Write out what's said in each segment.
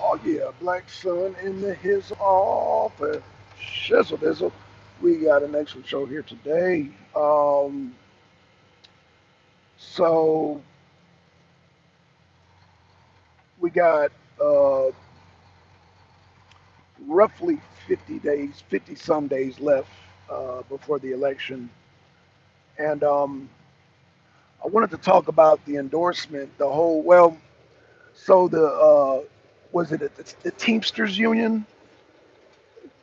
Oh yeah, Blackson in his office. Shizzle dizzle. We got an excellent show here today. So we got uh, roughly 50 days, 50 some days left before the election, and I wanted to talk about the endorsement, the whole. Well, so the was it the Teamsters Union?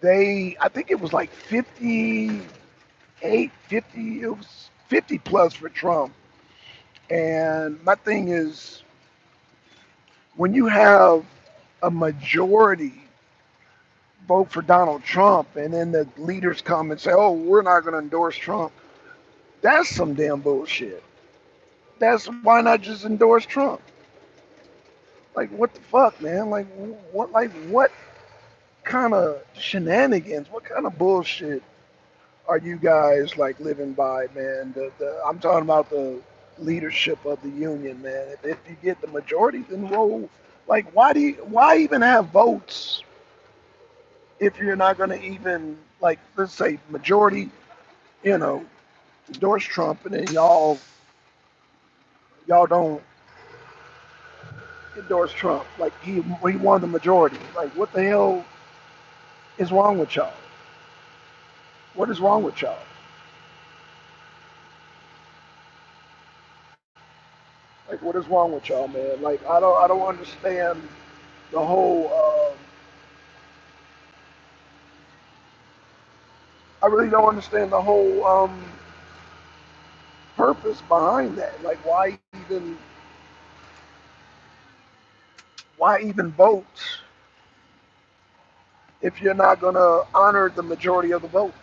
I think it was like 58, 50. It was 50 plus for Trump. And my thing is, when you have a majority vote for Donald Trump, and then the leaders come and say, "Oh, we're not going to endorse Trump," that's some damn bullshit. That's why not just endorse Trump? Like, what the fuck, man? What kind of shenanigans? What kind of bullshit are you guys like living by, man? I'm talking about the leadership of the union, man. If you get the majority, then roll. Like, why even have votes if you're not going to even like, let's say majority, you know, endorse Trump, and then y'all don't endorse Trump. Like he won the majority. Like, what the hell is wrong with y'all? What is wrong with y'all? Like, what is wrong with y'all, man? Like, I don't understand the whole. I really don't understand the whole purpose behind that. Like, why even vote if you're not gonna honor the majority of the vote?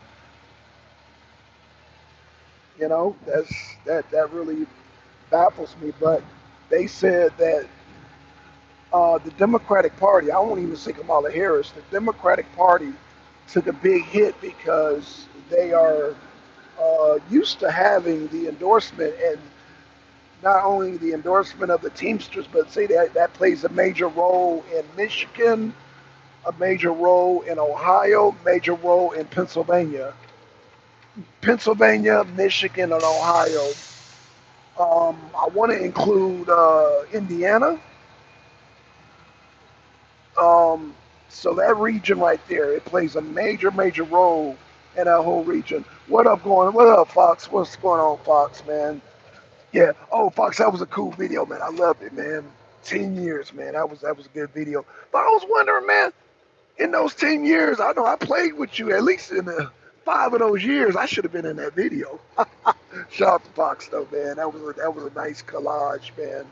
That really baffles me. But they said that the Democratic Party, I won't even say Kamala Harris, the Democratic Party took a big hit because they are used to having the endorsement, and not only the endorsement of the Teamsters, but say that plays a major role in Michigan, a major role in Ohio, major role in Pennsylvania. Pennsylvania, Michigan, and Ohio. I want to include Indiana. Um, so that region right there, it plays a major, major role in that whole region. What up, Fox? What's going on, Fox, man? Yeah. Oh, Fox, that was a cool video, man. I loved it, man. 10 years, man. That was a good video. But I was wondering, man, in those 10 years, I know I played with you at least in the 5 of those years. I should have been in that video. Shout out to Fox, though, man. That was a nice collage, man.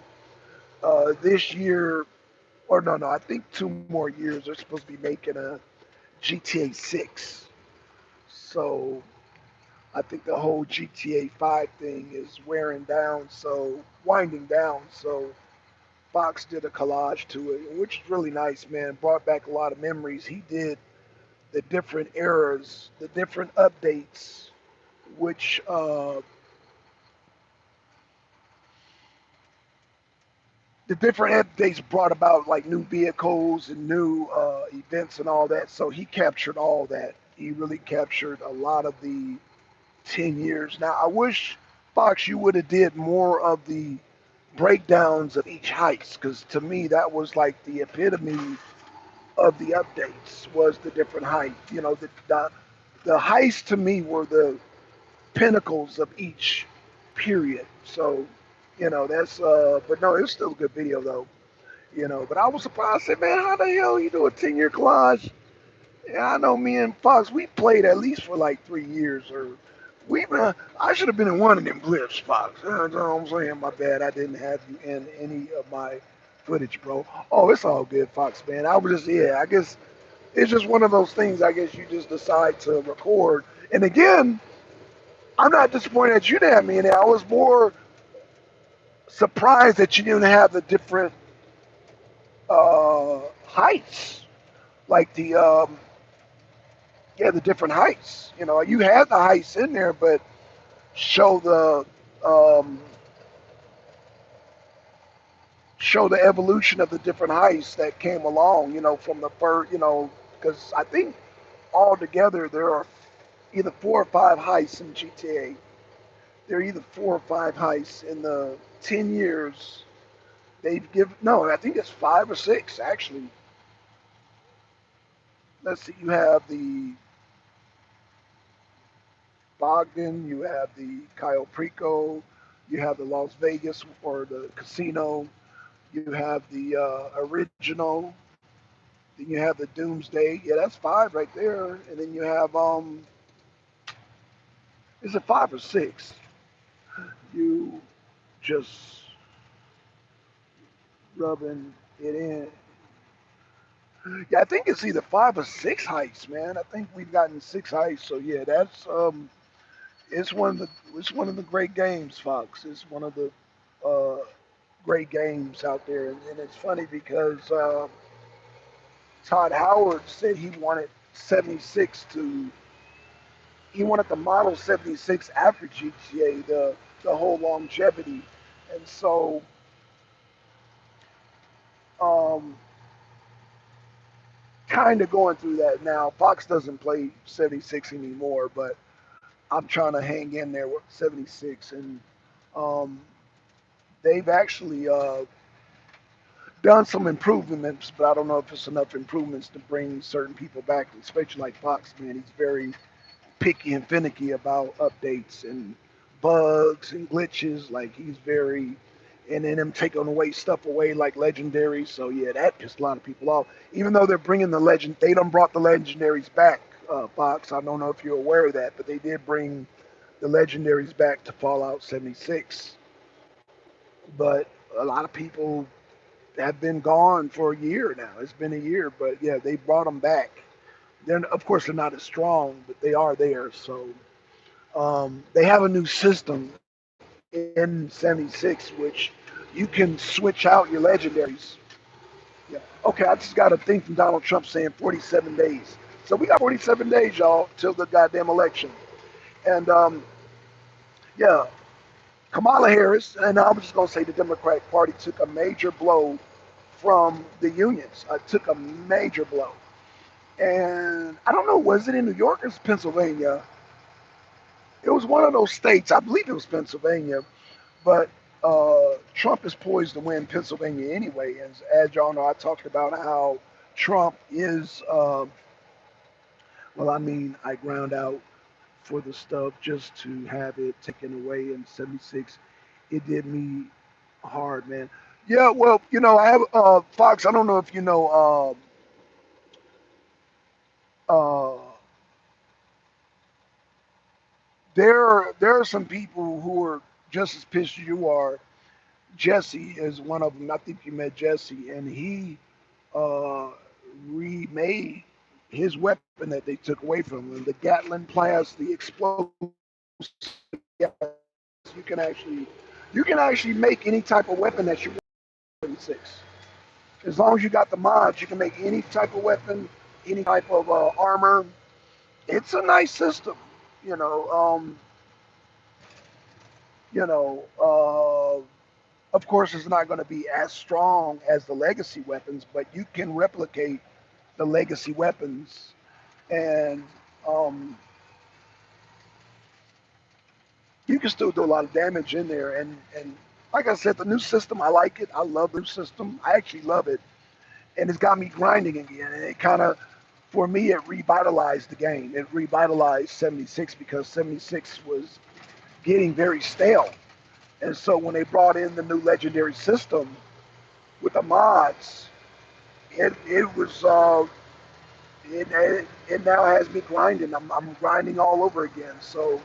This year, or no, no, I think 2 more years. They're supposed to be making a GTA 6. So I think the whole GTA 5 thing is wearing down, so winding down. So Fox did a collage to it, which is really nice, man. Brought back a lot of memories. He did the different eras, the different updates, which the different updates brought about like new vehicles and new events and all that. So he captured all that. He really captured a lot of the 10 years. Now I wish Fox you would have did more of the breakdowns of each heist, because to me that was like the epitome of the updates, was the different heights. The heists to me were the pinnacles of each period. So, that's but no, it's still a good video though. But I was surprised. I said, man, how the hell you do a 10-year collage? Yeah, I know me and Fox, we played at least for like 3 years, or I should have been in one of them clips, Fox. You know what I'm saying? My bad. I didn't have you in any of my footage, bro. Oh, it's all good, Fox, man. I was just, yeah, I guess it's just one of those things. I guess you just decide to record. And again, I'm not disappointed that you didn't have me in there. I was more surprised that you didn't have the different heights, like the different heights. You had the heights in there, but show um, show the evolution of the different heists that came along, from the first, because I think altogether there are either 4 or 5 heists in GTA. There are either 4 or 5 heists in the 10 years they've given. No, I think it's 5 or 6 actually. Let's see, you have the Bogdan, you have the Cayo Perico, you have the Las Vegas or the casino, you have the original, then you have the Doomsday. Yeah, that's 5 right there. And then you have is it 5 or 6? You just rubbing it in. Yeah, I think it's either 5 or 6 heists, man. I think we've gotten 6 heists. So yeah, that's it's one of the great games, Fox. It's one of the uh, great games out there, and it's funny because Todd Howard said he wanted 76 to he wanted the model 76 after GTA, the whole longevity, and so um, kind of going through that now. Fox doesn't play 76 anymore, but I'm trying to hang in there with 76, and um, they've actually done some improvements, but I don't know if it's enough improvements to bring certain people back, especially like Fox. Man, he's very picky and finicky about updates and bugs and glitches. Like he's very, and then him taking away stuff away like legendary. So yeah, that pissed a lot of people off. Even though they're bringing the legend, they done brought the legendaries back. Fox, I don't know if you're aware of that, but they did bring the legendaries back to Fallout 76. But a lot of people have been gone for a year now. It's been a year, but yeah, they brought them back. Then of course they're not as strong, but they are there. So they have a new system in 76, which you can switch out your legendaries. Yeah. Okay, I just got a thing from Donald Trump saying 47 days. So we got 47 days, y'all, till the goddamn election. And yeah, Kamala Harris, and I'm just going to say the Democratic Party took a major blow from the unions. Took a major blow. And I don't know, was it in New York or Pennsylvania? It was one of those states. I believe it was Pennsylvania. But Trump is poised to win Pennsylvania anyway. As y'all know, I talked about how Trump is, well, I mean, I ground out for the stuff just to have it taken away in 76. It did me hard, man. Yeah, well, I have Fox. I don't know if you know. Uh, there are some people who are just as pissed as you are. Jesse is one of them. I think you met Jesse, and he uh, remade his weapon that they took away from him. The Gatlin Blast, the explosive gas. You can actually you can actually make any type of weapon that you want in 6. As long as you got the mods, you can make any type of weapon, any type of armor. It's a nice system, you know. You know, of course, it's not going to be as strong as the legacy weapons, but you can replicate the legacy weapons, and um, you can still do a lot of damage in there. And like I said, the new system, I like it. I love the new system. I actually love it, and it's got me grinding again. And it kind of, for me, it revitalized the game. It revitalized 76 because 76 was getting very stale. And so when they brought in the new legendary system with the mods, it was it now has me grinding. I'm grinding all over again. So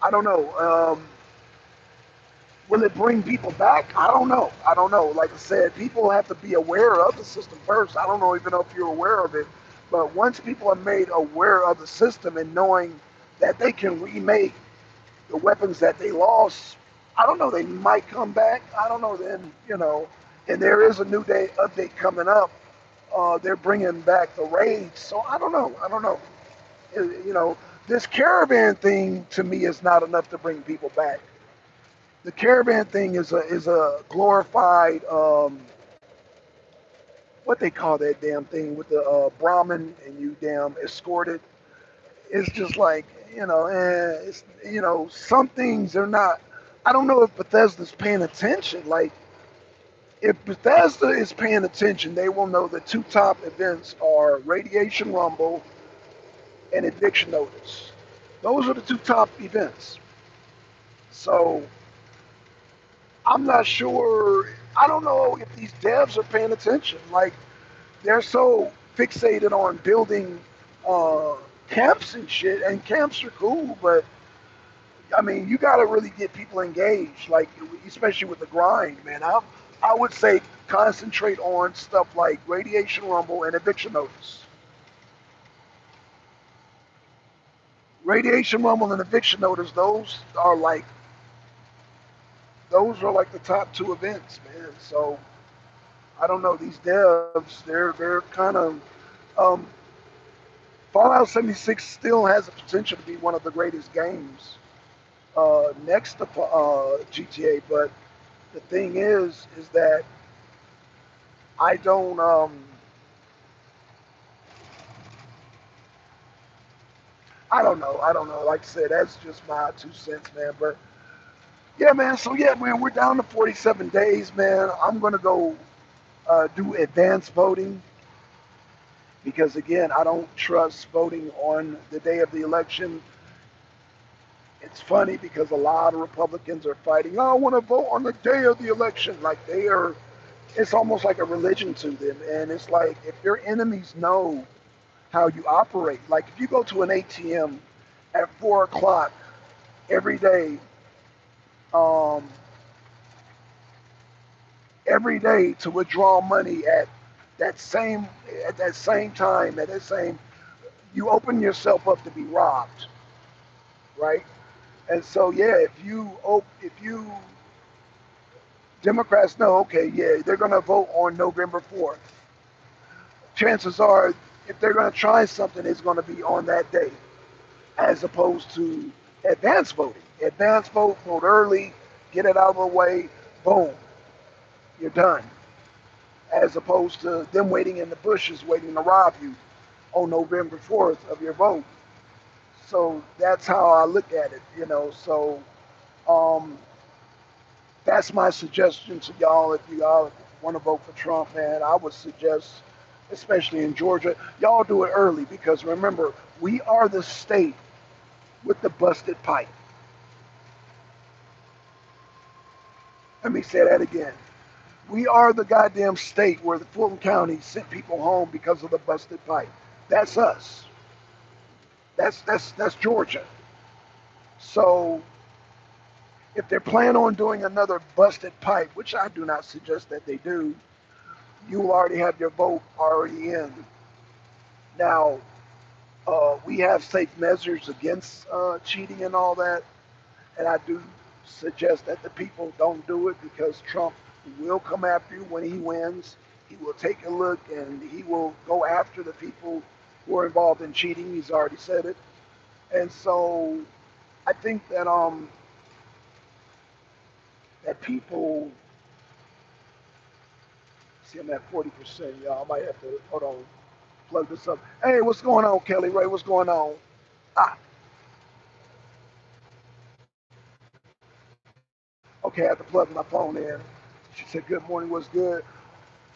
I don't know. Will it bring people back? I don't know. I don't know. Like I said, people have to be aware of the system first. I don't know even know if you're aware of it, but once people are made aware of the system and knowing that they can remake the weapons that they lost, I don't know. They might come back. I don't know. Then and there is a new day update coming up. They're bringing back the raids, so I don't know. I don't know. You know, this caravan thing to me is not enough to bring people back. The caravan thing is a glorified what they call that damn thing with the Brahmin and you damn escorted. It's just like it's some things are not. I don't know if Bethesda's paying attention. Like if Bethesda is paying attention, they will know the two top events are Radiation Rumble and Eviction Notice. Those are the two top events. So I'm not sure. I don't know if these devs are paying attention. Like they're so fixated on building uh, camps and shit, and camps are cool, but I mean, you got to really get people engaged, like especially with the grind, man. I would say concentrate on stuff like Radiation Rumble and Eviction Notice. Radiation Rumble and Eviction Notice, those are like the top two events, man. So I don't know these devs, they're kind of um, Fallout 76 still has the potential to be one of the greatest games next to GTA, but the thing is that I don't I don't know. Like I said, that's just my 2 cents, man. But yeah, man. So yeah, man, we're down to 47 days, man. I'm gonna go do advanced voting because again, I don't trust voting on the day of the election. It's funny because a lot of Republicans are fighting. Oh, I want to vote on the day of the election. Like they are, it's almost like a religion to them. And it's like if your enemies know how you operate, like if you go to an ATM at 4 o'clock every day, um, every day to withdraw money that same at that same time, at that same, you open yourself up to be robbed, right? And so yeah, if you Democrats know, okay, yeah, they're going to vote on November 4th. Chances are, if they're going to try something, it's going to be on that day, as opposed to advance voting. Advance vote, vote early, get it out of the way, boom, you're done. As opposed to them waiting in the bushes, waiting to rob you on November 4th of your vote. So that's how I look at it. So um, that's my suggestion to y'all. If y'all want to vote for Trump, man, I would suggest, especially in Georgia, y'all do it early because remember, we are the state with the busted pipe. Let me say that again. We are the goddamn state where the Fulton County sent people home because of the busted pipe. That's us. That's Georgia. So if they're planning on doing another busted pipe, which I do not suggest that they do, you will already have your vote already in. Now, we have safe measures against cheating and all that, and I do suggest that the people don't do it because Trump will come after you when he wins. He will take a look and he will go after the people who are involved in cheating. He's already said it, and so I think that people see I'm at 40%. Y'all I might have to hold on, plug this up. Hey, what's going on, Kelly Ray? What's going on? Ah, okay, I have to plug my phone in. She said, "Good morning. What's good?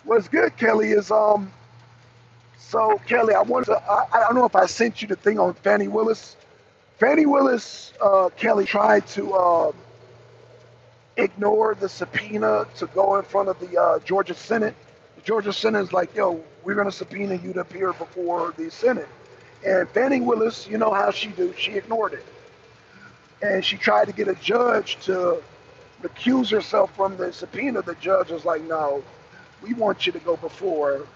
What's good, Kelly? Is So Kelly, I wanted to. I don't know if I sent you the thing on Fannie Willis. Fannie Willis, Kelly tried to ignore the subpoena to go in front of the Georgia Senate. The Georgia Senate is like, yo, we're going to subpoena you to appear before the Senate. And Fannie Willis, you know how she do, she ignored it. And she tried to get a judge to recuse herself from the subpoena. The judge was like, no, we want you to go before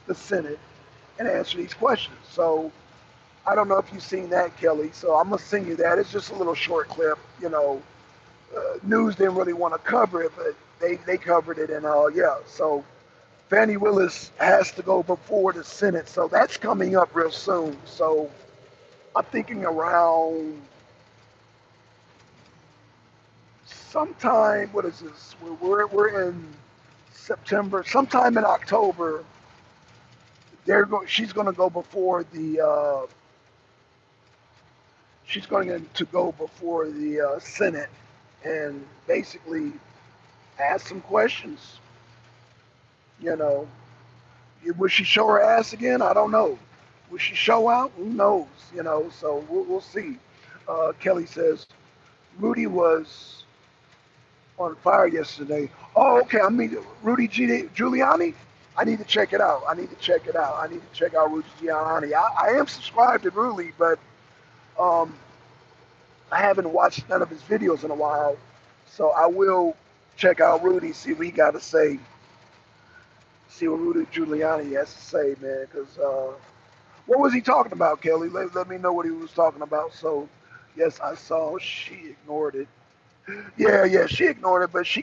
the Senate and answer these questions. So I don't know if you've seen that, Kelly. So I'm gonna send you that. It's just a little short clip. News didn't really want to cover it, but they covered it, and yeah. So Fannie Willis has to go before the Senate, so that's coming up real soon. So I'm thinking around sometime, what is this? We're in September. Sometime in October, she's going to go before the she's going to go before the Senate and basically ask some questions. You know, will she show her ass again? I don't know. Will she show out? Who knows? So we'll see. Kelly says Rudy was on fire yesterday. Oh, okay. I mean, Giuliani. I need to check it out. I need to check it out. I need to check out Rudy Giuliani. I am subscribed to Rudy, but um, I haven't watched none of his videos in a while. So I will check out Rudy, see what he got to say, see what Rudy Giuliani has to say, man. Because what was he talking about, Kelly? Let me know what he was talking about. So, yes, I saw she ignored it. Yeah, she ignored it, but she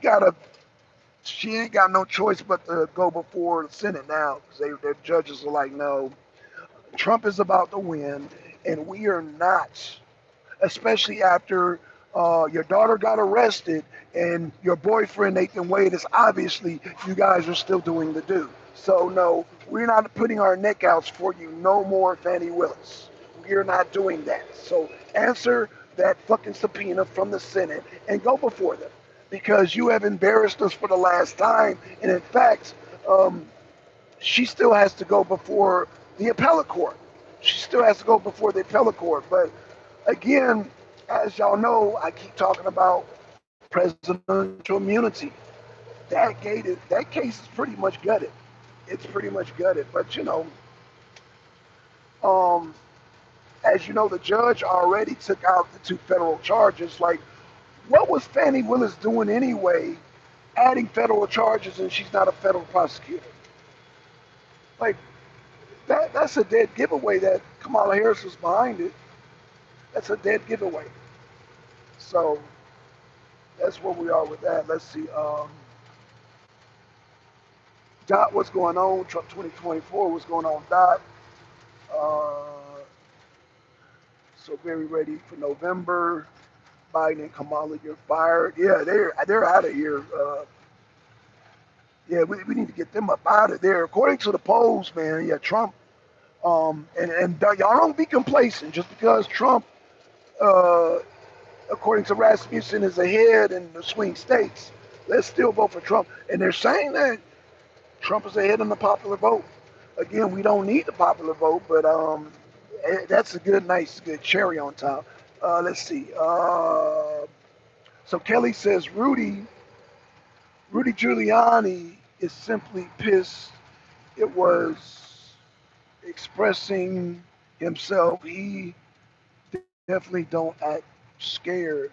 ain't got no choice but to go before the Senate now because their judges are like, no, Trump is about to win, and we are not, especially after your daughter got arrested and your boyfriend Nathan Wade is obviously you guys are still doing the do. So no, we're not putting our neck outs for you no more, Fannie Willis. We're not doing that. So answer that fucking subpoena from the Senate and go before them because you have embarrassed us for the last time. And in fact, um, she still has to go before the appellate court. She still has to go before the appellate court. But again, as y'all know, I keep talking about presidential immunity. That case is pretty much gutted. It's pretty much gutted. But um, as you know, the judge already took out the two federal charges. Like, what was Fannie Willis doing anyway, adding federal charges and she's not a federal prosecutor? Like, that's a dead giveaway that Kamala Harris was behind it. That's a dead giveaway. So that's where we are with that. Let's see. Dot, what's going on? Trump 2024, what's going on, Dot? Uh, so very ready for November. Biden and Kamala, you're fired. Yeah, they're out of here. Yeah, we need to get them up out of there. According to the polls, man, yeah, Trump. And y'all don't be complacent just because Trump, uh, according to Rasmussen, is ahead in the swing states. Let's still vote for Trump. And they're saying that Trump is ahead in the popular vote. Again, we don't need the popular vote, but that's a good cherry on top. Let's see. So Kelly says Rudy Giuliani is simply pissed. It was expressing himself. He definitely don't act scared.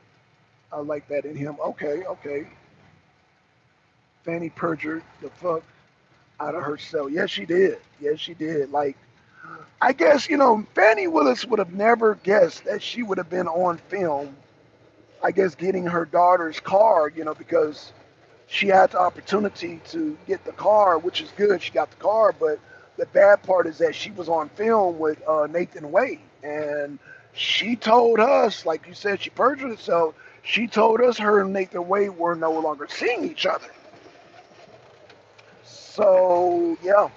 I like that in him. Okay. Fanny perjured the fuck out of herself. Yes, she did. Yes, she did. Like, I guess, Fannie Willis would have never guessed that she would have been on film, I guess, getting her daughter's car, because she had the opportunity to get the car, which is good. She got the car, but the bad part is that she was on film with Nathan Wade. And she told us, like you said, she perjured herself. She told us her and Nathan Wade were no longer seeing each other. So, yeah.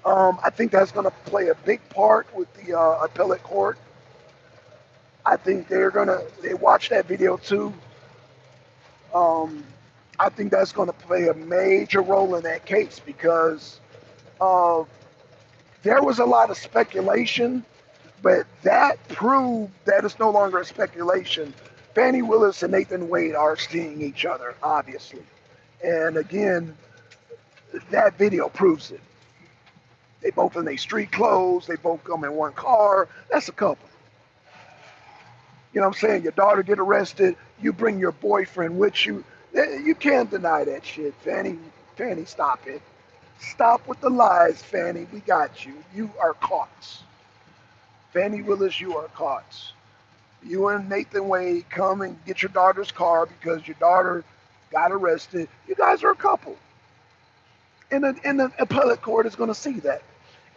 I think that's going to play a big part with the appellate court. I think they watch that video too. Um, I think that's going to play a major role in that case because uh, there was a lot of speculation, but that proved that it's no longer a speculation. Fannie Willis and Nathan Wade are seeing each other, obviously. And again, that video proves it. They both in their street clothes. They both come in one car. That's a couple. You know what I'm saying? Your daughter get arrested. You bring your boyfriend with you. You can't deny that shit, Fanny. Fanny, stop it. Stop with the lies, Fanny. We got you. You are caught. Fannie Willis, you are caught. You and Nathan Wade come and get your daughter's car because your daughter got arrested. You guys are a couple. And the appellate court is going to see that.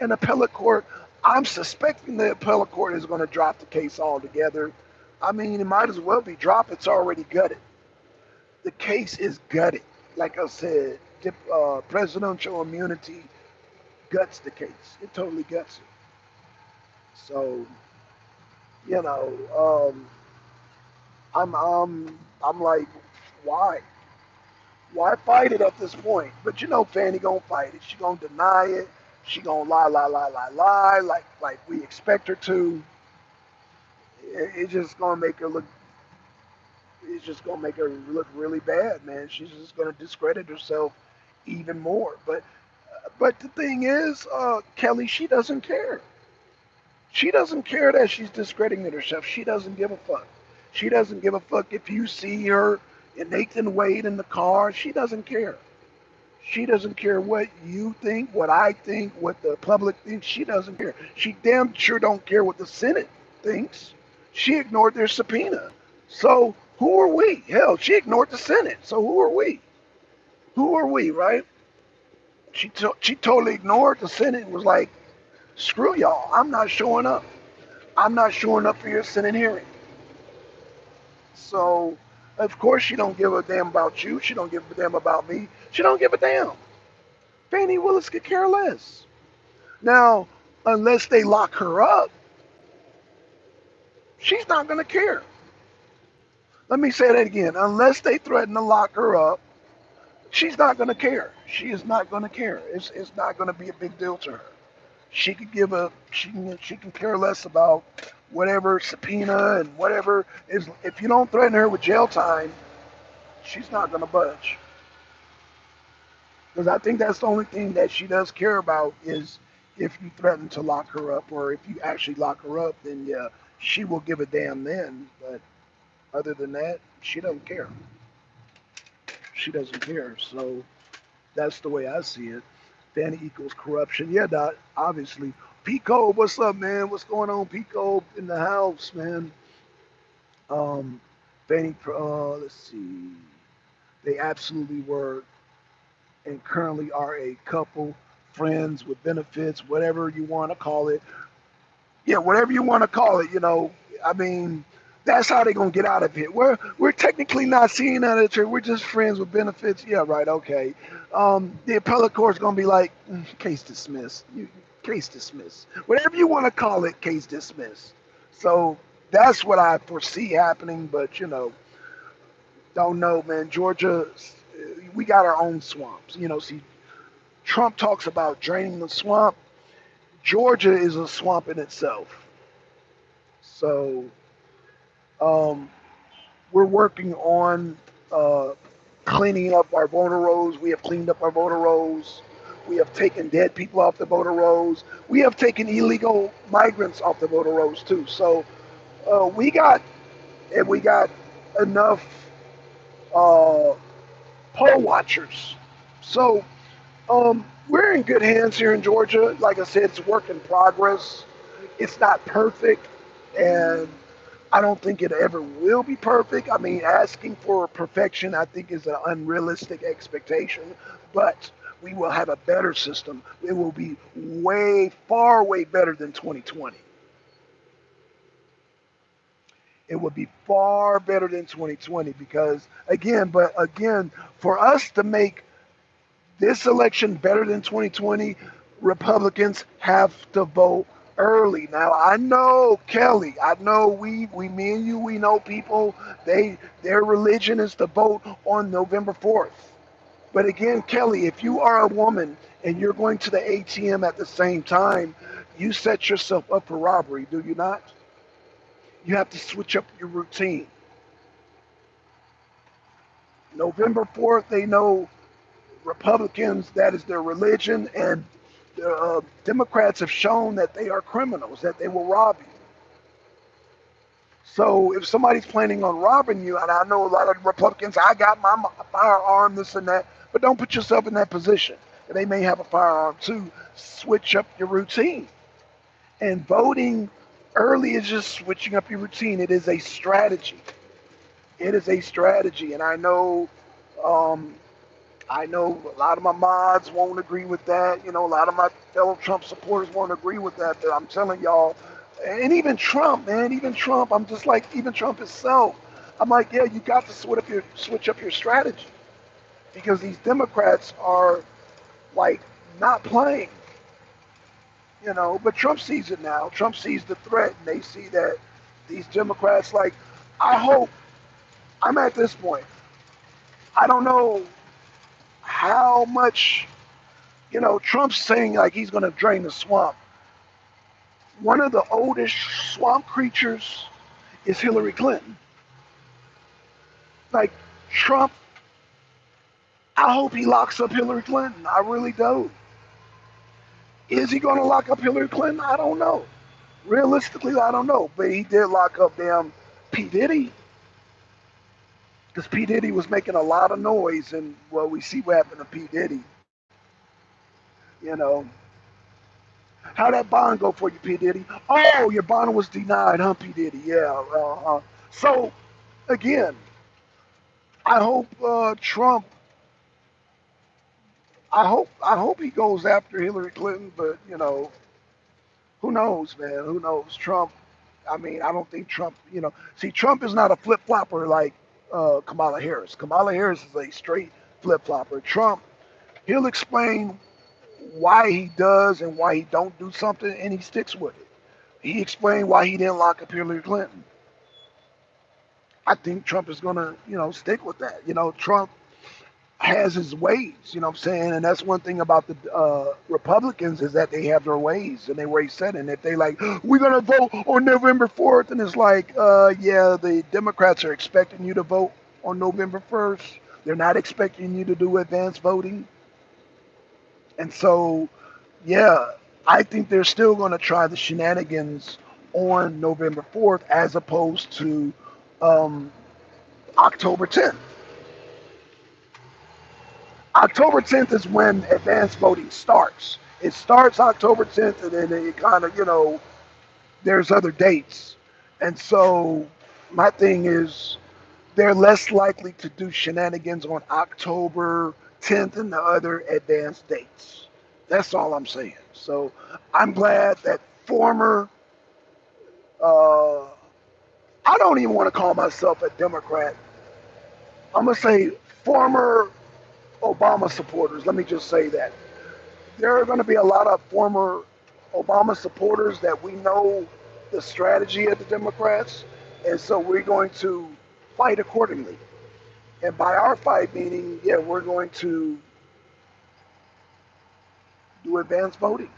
And the appellate court, I'm suspecting the appellate court is going to drop the case altogether. I mean, it might as well be dropped. It's already gutted. the case is gutted. Like I said, presidential immunity guts the case. It totally guts it. So, you know, I'm like, why? Why fight it at this point? But you know, Fanny gonna fight it. She gonna deny it. She gonna lie, like we expect her to. It's just gonna make her look. It's just gonna make her look really bad, man. She's just gonna discredit herself even more. But the thing is, Kelly, she doesn't care. She doesn't care that she's discrediting herself. She doesn't give a fuck. She doesn't give a fuck if you see her and Nathan Wade in the car. She doesn't care. She doesn't care what you think, what I think, what the public thinks. She doesn't care. She damn sure don't care what the Senate thinks. She ignored their subpoena. So who are we? Hell, she ignored the Senate. So who are we? Who are we, right? She totally ignored the Senate and was like, screw y'all. I'm not showing up. I'm not showing up for your Senate hearing. So, of course, she don't give a damn about you. She don't give a damn about me. She don't give a damn. Fannie Willis could care less. Now, unless they lock her up, she's not going to care. Let me say that again. Unless they threaten to lock her up, she's not going to care. She is not going to care. It's not going to be a big deal to her. She can care less about whatever subpoena and whatever is. If you don't threaten her with jail time, she's not going to budge. Because I think that's the only thing that she does care about is if you threaten to lock her up, or if you actually lock her up, then yeah, she will give a damn then. But other than that, she doesn't care. She doesn't care. So that's the way I see it. Fanny equals corruption. Yeah, Dot, obviously. Pico, what's up, man? What's going on, Pico, in the house, man? Um, Fanny, let's see. They absolutely were and currently are a couple, friends with benefits, whatever you want to call it. Yeah, whatever you want to call it, I mean, that's how they're gonna get out of it. We're technically not seeing that at church. We're just friends with benefits. Yeah, right. Okay. The appellate court's gonna be like, case dismissed. Case dismissed. Whatever you want to call it, case dismissed. So that's what I foresee happening. But don't know, man. Georgia, we got our own swamps. See, Trump talks about draining the swamp. Georgia is a swamp in itself. So um, we're working on cleaning up our voter rolls. We have cleaned up our voter rolls. We have taken dead people off the voter rolls. We have taken illegal migrants off the voter rolls too. So we got enough uh, poll watchers. So we're in good hands here in Georgia. Like I said, it's a work in progress. It's not perfect, and I don't think it ever will be perfect. I mean, asking for perfection, I think, is an unrealistic expectation, but we will have a better system. It will be far, way better than 2020. It would be far better than 2020 because, again, for us to make this election better than 2020, Republicans have to vote early. Now I know Kelly, I know me and you, we know people. Their religion is to vote on November 4th. But again, Kelly, if you are a woman and you're going to the ATM at the same time, you set yourself up for robbery, do you not? You have to switch up your routine. November 4th, they know Republicans, that is their religion, and Democrats have shown that they are criminals, that they will rob you. So if somebody's planning on robbing you, and I know a lot of Republicans, I got my firearm, this and that, but don't put yourself in that position. They may have a firearm too. Switch up your routine. And voting early is just switching up your routine. It is a strategy. It is a strategy, and um, I know a lot of my mods won't agree with that. A lot of my fellow Trump supporters won't agree with that. But I'm telling y'all, and even Trump, man, even Trump, I'm just like, even Trump himself. I'm like, yeah, you got to switch up your strategy because these Democrats are like not playing, you know. But Trump sees it now. Trump sees the threat, and they see that these Democrats, like, I hope, I'm at this point. I don't know how much, you know, Trump's saying like he's going to drain the swamp. One of the oldest swamp creatures is Hillary Clinton. Like, Trump, I hope he locks up Hillary Clinton. I really do. Is he going to lock up Hillary Clinton? I don't know. Realistically, I don't know. But he did lock up damn P. Diddy. Because P. Diddy was making a lot of noise. And, well, we see what happened to P. Diddy. You know, how that bond go for you, P. Diddy? Oh, your bond was denied, huh, P. Diddy? Yeah. So, again, I hope Trump, I hope he goes after Hillary Clinton, but, you know, who knows, man? Who knows? Trump, I mean, I don't think Trump, you know, see, Trump is not a flip flopper like Kamala Harris. Kamala Harris is a straight flip flopper. Trump, he'll explain why he does and why he don't do something, and he sticks with it. He explained why he didn't lock up Hillary Clinton. I think Trump is gonna, you know, stick with that. You know, Trump has his ways, you know what I'm saying? And that's one thing about the Republicans is that they have their ways and they where he said it. And if they like, we're going to vote on November 4th, and it's like, yeah, the Democrats are expecting you to vote on November 1st. They're not expecting you to do advanced voting. And so, yeah, I think they're still going to try the shenanigans on November 4th as opposed to um, October 10th. October 10th is when advanced voting starts. It starts October 10th, and then it kind of, you know, there's other dates. And so my thing is, they're less likely to do shenanigans on October 10th and the other advanced dates. That's all I'm saying. So I'm glad that former, uh, I don't even want to call myself a Democrat. I'm going to say former Obama supporters. Let me just say that. There are going to be a lot of former Obama supporters that we know the strategy of the Democrats, and so we're going to fight accordingly. And by our fight, meaning, yeah, we're going to do advanced voting.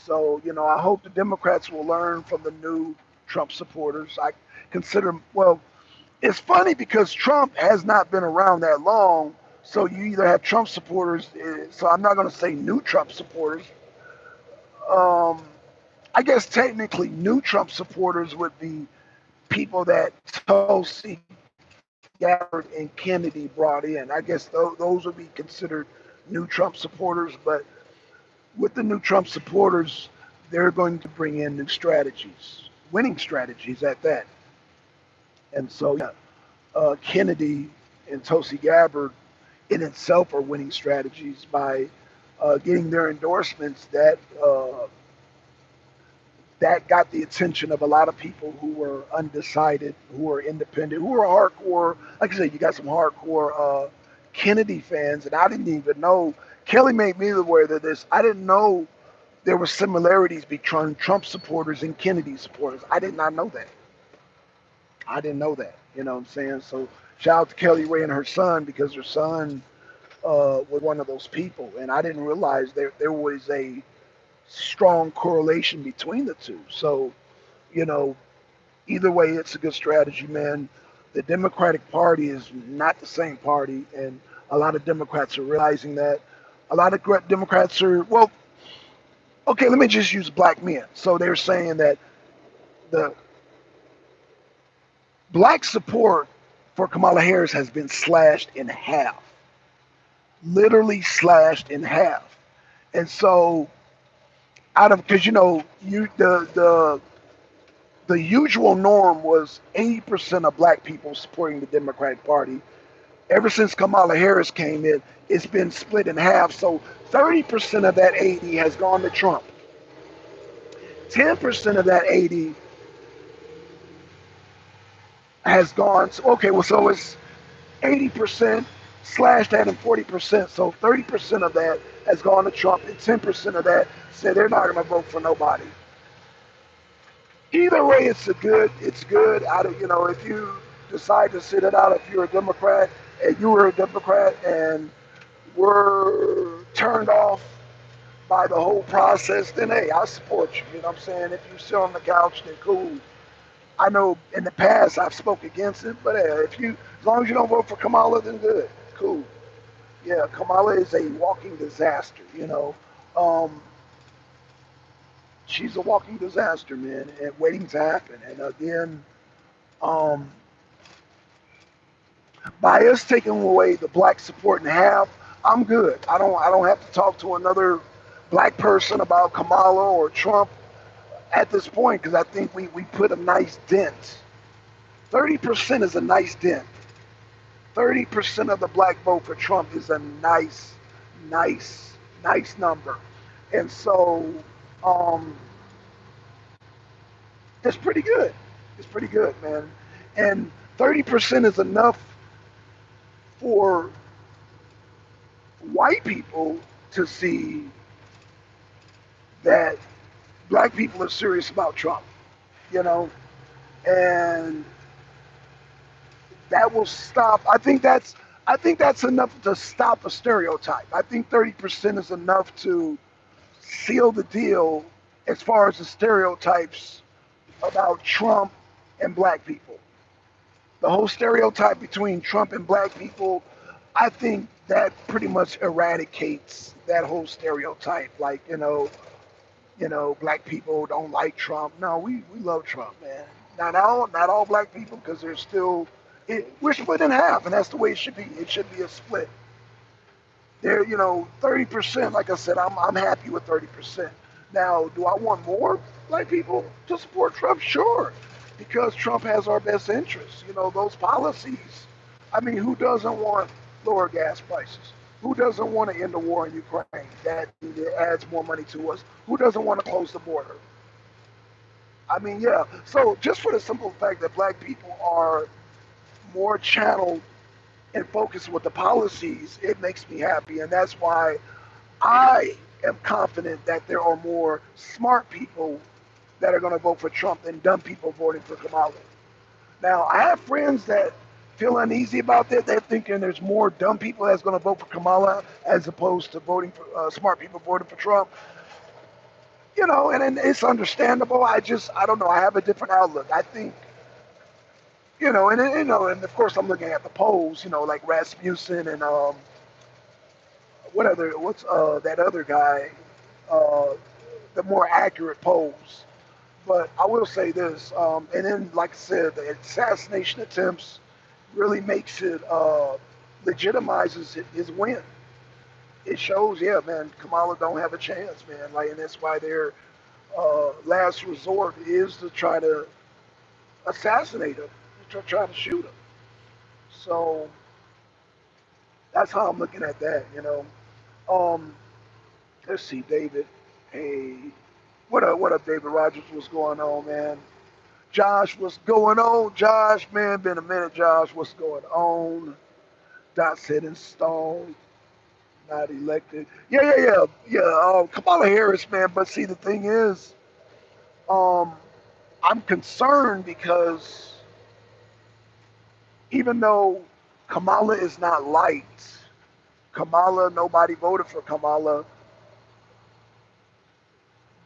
So, you know, I hope the Democrats will learn from the new Trump supporters. I consider, well, it's funny because Trump has not been around that long. So you either have Trump supporters, so I'm not going to say new Trump supporters. Um, I guess technically new Trump supporters would be people that Tulsi Gabbard and Kennedy brought in. I guess those would be considered new Trump supporters. But with the new Trump supporters, they're going to bring in new strategies, winning strategies at that. And so, yeah, Kennedy and Tulsi Gabbard in itself are winning strategies by getting their endorsements that got the attention of a lot of people who were undecided, who were independent, who were hardcore. Like I said, you got some hardcore Kennedy fans, and I didn't even know. Kelly made me aware of this. I didn't know there were similarities between Trump supporters and Kennedy supporters. I did not know that. I didn't know that. You know what I'm saying? So shout out to Kelly Ray and her son because her son was one of those people, and I didn't realize there was a strong correlation between the two. So, you know, either way, it's a good strategy, man. The Democratic Party is not the same party, and a lot of Democrats are realizing that. A lot of Democrats are, well, okay, let me just use black men. So they're saying that the black support for Kamala Harris has been slashed in half, literally slashed in half. And so, out of because you know the usual norm was 80% of black people supporting the Democratic Party. Ever since Kamala Harris came in, it's been split in half. So 30% of that 80 has gone to Trump. 10% of that 80 has gone. Okay, well, so it's 80% slash that and 40%. So 30% of that has gone to Trump, and 10% of that said they're not going to vote for nobody. Either way, it's a good. It's good. If you decide to sit it out, if you're a Democrat and you were a Democrat and were turned off by the whole process, then hey, I support you. You know what I'm saying? If you sit on the couch, then cool. I know in the past I've spoke against it, but as long as you don't vote for Kamala, then good, cool. Yeah, Kamala is a walking disaster. Um, she's a walking disaster, man, and waiting to happen. And again, um, by us taking away the black support in half, I'm good. I don't have to talk to another black person about Kamala or Trump at this point because I think we put a nice dent. 30% is a nice dent. 30% of the black vote for Trump is a nice, nice number. And so um, it's pretty good. It's pretty good, man. And 30% is enough for white people to see that black people are serious about Trump, you know, and that will stop. I think that's enough to stop a stereotype. I think 30% is enough to seal the deal as far as the stereotypes about Trump and black people. The whole stereotype between Trump and black people, I think that pretty much eradicates that whole stereotype. Like, black people don't like Trump. No, we love Trump, man. Not all black people, because there's still we're split in half, and that's the way it should be. It should be a split. 30%. Like I said, I'm happy with 30%. Now, do I want more black people to support Trump? Sure, because Trump has our best interests. Those policies. I mean, who doesn't want lower gas prices? Who doesn't want to end the war in Ukraine? That adds more money to us. Who doesn't want to close the border? I mean, yeah. So just for the simple fact that black people are more channeled and focused with the policies, it makes me happy. And that's why I am confident that there are more smart people that are going to vote for Trump than dumb people voting for Kamala. Now, I have friends that feel uneasy about that. They're thinking there's more dumb people that's going to vote for Kamala as opposed to voting for smart people voting for Trump. And it's understandable. I don't know. I have a different outlook. I think, and of course I'm looking at the polls, like Rasmussen and what's that other guy, uh, the more accurate polls. But I will say this, and then like I said, the assassination attempts really makes it legitimizes his win. It shows, yeah, man, Kamala don't have a chance, man. Like, and that's why their last resort is to try to assassinate him, to try to shoot him. So that's how I'm looking at that. Um, let's see, David. Hey, what up? What up, David Rogers? What's going on, man? Josh, what's going on? Josh, man, been a minute. Josh, what's going on? Dot set in stone, not elected. Yeah. Kamala Harris, man. But see, the thing is, um, I'm concerned because even though Kamala is not liked, nobody voted for Kamala.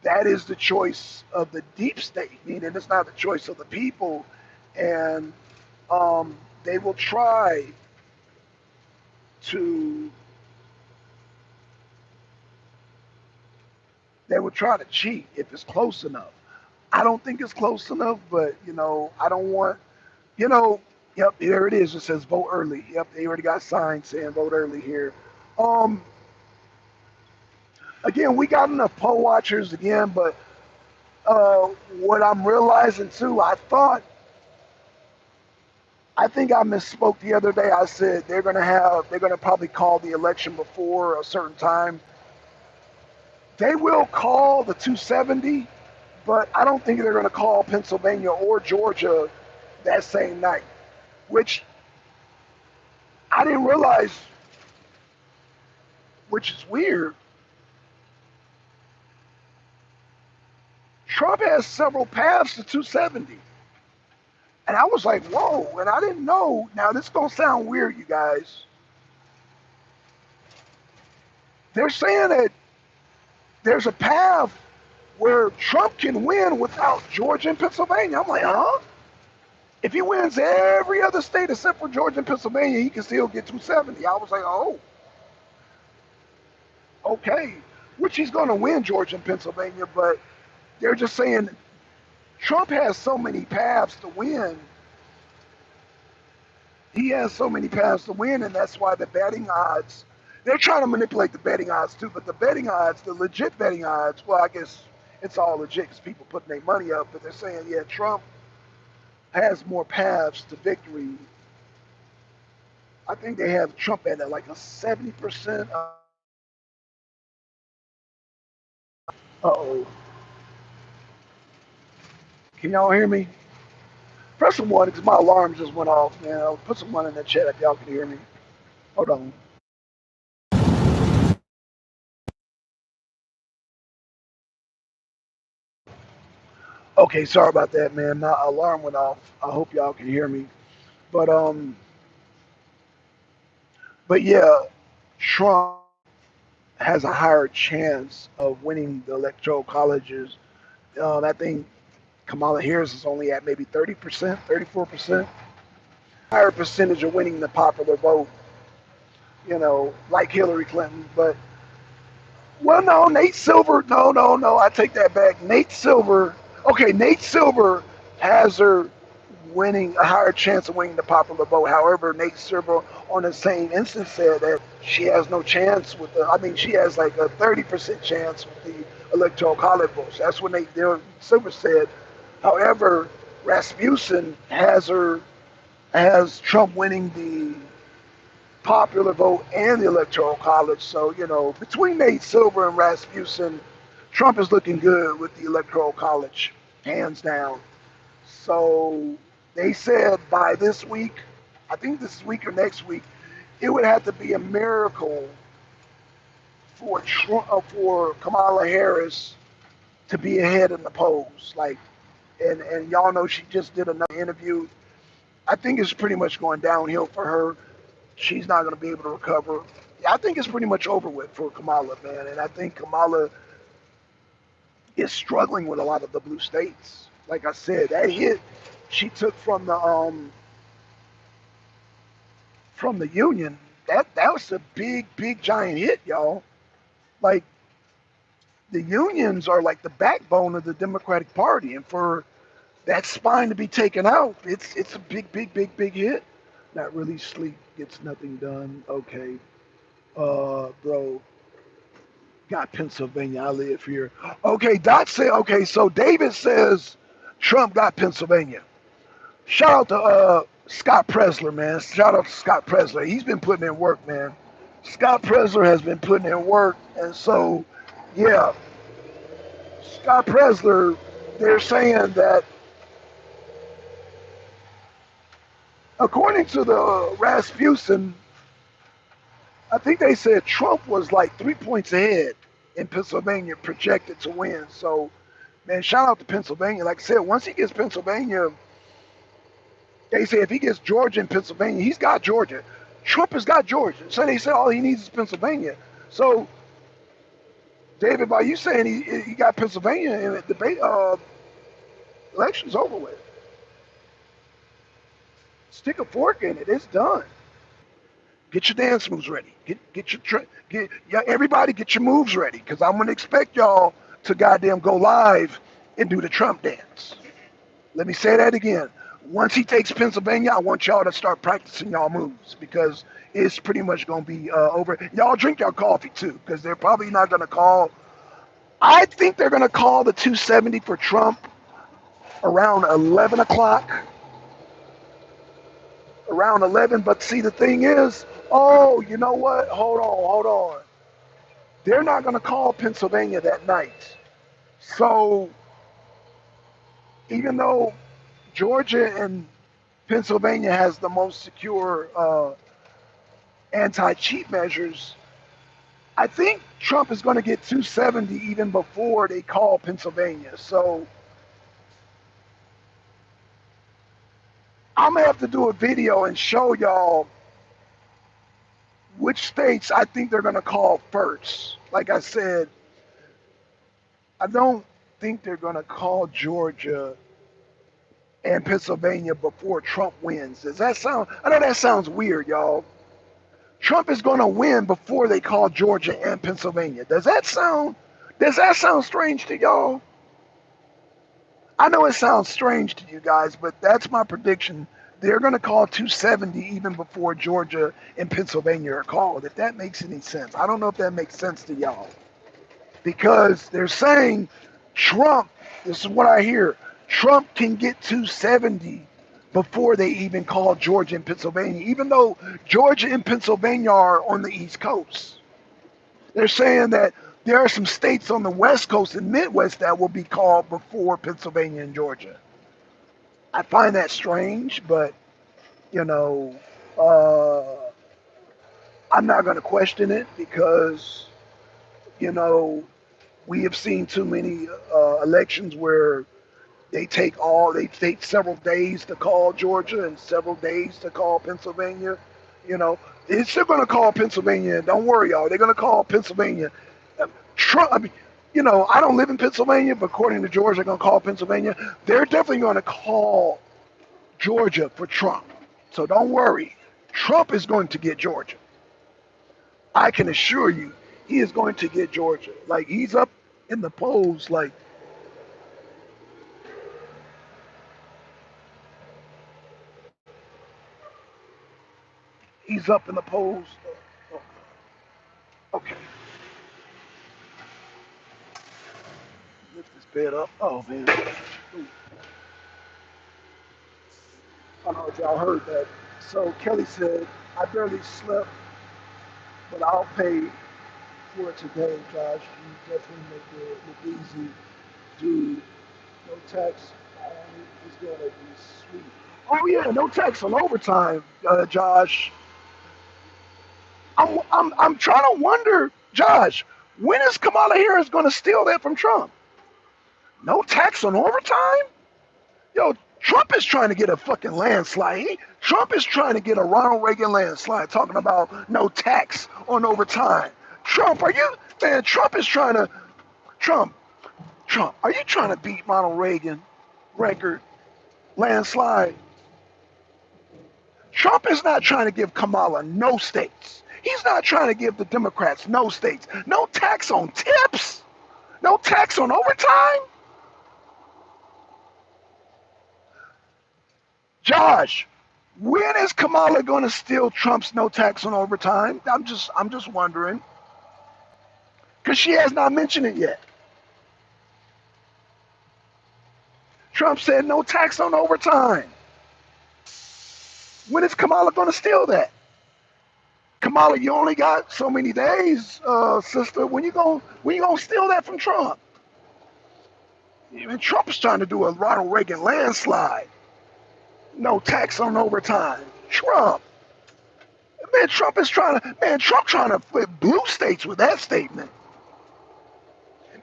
That is the choice of the deep state, meaning it's not the choice of the people. And um, they will try to cheat if it's close enough. I don't think it's close enough, but I don't want, you know, yep, there it is. It says vote early. Yep, they already got signs saying vote early here. Um, Again, we got enough poll watchers again, but what I'm realizing too, I think I misspoke the other day. I said they're gonna probably call the election before a certain time. They will call the 270, but I don't think they're gonna call Pennsylvania or Georgia that same night. which I didn't realize, which is weird. Trump has several paths to 270. And I was like, whoa, and I didn't know. Now, this is going to sound weird, you guys. They're saying that there's a path where Trump can win without Georgia and Pennsylvania. I'm like, huh? If he wins every other state except for Georgia and Pennsylvania, he can still get 270. I was like, oh, okay. Which he's going to win Georgia and Pennsylvania, but they're just saying Trump has so many paths to win. He has so many paths to win, and that's why the betting odds, they're trying to manipulate the betting odds too, but the betting odds, the legit betting odds, well, I guess it's all legit because people putting their money up, but they're saying, yeah, Trump has more paths to victory. I think they have Trump at like a 70%. Uh-oh. Can y'all hear me? Press some one because my alarm just went off, man. I'll put some one in the chat if y'all can hear me. Hold on. Okay, sorry about that, man. My alarm went off. I hope y'all can hear me. But but yeah, Trump has a higher chance of winning the electoral colleges. I think Kamala Harris is only at maybe 30%, 34%. Higher percentage of winning the popular vote, like Hillary Clinton. But, well, no, Nate Silver, no, I take that back. Nate Silver has her winning a higher chance of winning the popular vote. However, Nate Silver on the same instance said that she has no chance with she has like a 30% chance with the electoral college votes. That's what Nate Silver said. However, Rasmussen has Trump winning the popular vote and the electoral college. So, between Nate Silver and Rasmussen, Trump is looking good with the electoral college, hands down. So they said by this week, I think this week or next week, it would have to be a miracle for for Kamala Harris to be ahead in the polls. Like, and y'all know she just did another interview. I think it's pretty much going downhill for her. She's not going to be able to recover. I think it's pretty much over with for Kamala, man. And I think Kamala is struggling with a lot of the blue states. Like I said, that hit she took from the union, that was a big giant hit, y'all. Like, the unions are like the backbone of the Democratic Party, and for that spine to be taken out, it's a big hit. Not really sleep gets nothing done. Okay, bro, got Pennsylvania. I live here. Okay, Dot said. Okay, so David says Trump got Pennsylvania. Shout out to Scott Presler, man. Shout out to Scott Presler. He's been putting in work, man. Scott Presler has been putting in work, and so yeah, Scott Presler. They're saying that according to the Rasmussen, I think they said Trump was like 3 points ahead in Pennsylvania, projected to win. So, man, shout out to Pennsylvania. Like I said, once he gets Pennsylvania, they say if he gets Georgia and Pennsylvania, he's got Georgia. Trump has got Georgia. So they said all he needs is Pennsylvania. So, David, by you saying he got Pennsylvania in the debate, election's over with. Stick a fork in it. It's done. Get your dance moves ready. Everybody get your moves ready, because I'm gonna expect y'all to goddamn go live and do the Trump dance. Let me say that again. Once he takes Pennsylvania, I want y'all to start practicing y'all moves, because it's pretty much gonna be over. Y'all drink your coffee too, because they're probably not gonna call. I think they're gonna call the 270 for Trump around 11 o'clock. Around 11. But see, the thing is, oh, you know what? Hold on. They're not going to call Pennsylvania that night. So even though Georgia and Pennsylvania has the most secure anti-cheat measures. I think Trump is going to get 270 even before they call Pennsylvania. So I'm gonna have to do a video and show y'all which states I think they're going to call first. Like I said, I don't think they're going to call Georgia and Pennsylvania before Trump wins. Does that sound? I know that sounds weird, y'all. Trump is going to win before they call Georgia and Pennsylvania. Does that sound? Does that sound strange to y'all? I know it sounds strange to you guys, but that's my prediction. They're going to call 270 even before Georgia and Pennsylvania are called. If that makes any sense, I don't know if that makes sense to y'all, because they're saying Trump. This is what I hear. Trump can get 270 before they even call Georgia and Pennsylvania, even though Georgia and Pennsylvania are on the East Coast. They're saying that there are some states on the West Coast and Midwest that will be called before Pennsylvania and Georgia. I find that strange, but you know, uh, I'm not going to question it because you know we have seen too many elections where they take several days to call Georgia and several days to call Pennsylvania. You know, it's still going to call Pennsylvania. Don't worry, y'all. They're going to call Pennsylvania. Trump. I mean, I don't live in Pennsylvania, but according to Georgia, they're going to call Pennsylvania. They're definitely going to call Georgia for Trump. So don't worry. Trump is going to get Georgia. I can assure you, he is going to get Georgia. Like he's up in the polls. Like he's up in the polls. Okay, lift this bed up. Oh man. I don't know if y'all heard that. So Kelly said, I barely slept, but I'll pay for it today, Josh. You definitely make it look easy. Dude, no tax is going to be sweet. Oh, yeah, no tax on overtime, Josh. I'm trying to wonder, Josh, when is Kamala Harris going to steal that from Trump? No tax on overtime? Yo, Trump is trying to get a fucking landslide. Trump is trying to get a Ronald Reagan landslide talking about no tax on overtime. Trump, Trump is trying to, Trump, are you trying to beat Ronald Reagan record landslide? Trump is not trying to give Kamala no states. He's not trying to give the Democrats no states. No tax on tips. No tax on overtime. Josh, when is Kamala going to steal Trump's no tax on overtime? I'm just wondering because she has not mentioned it yet. Trump said no tax on overtime. When is Kamala going to steal that? Kamala, you only got so many days, sister. When you gonna steal that from Trump? Even Trump is trying to do a Ronald Reagan landslide. No tax on overtime. Trump. Trump trying to flip blue states with that statement.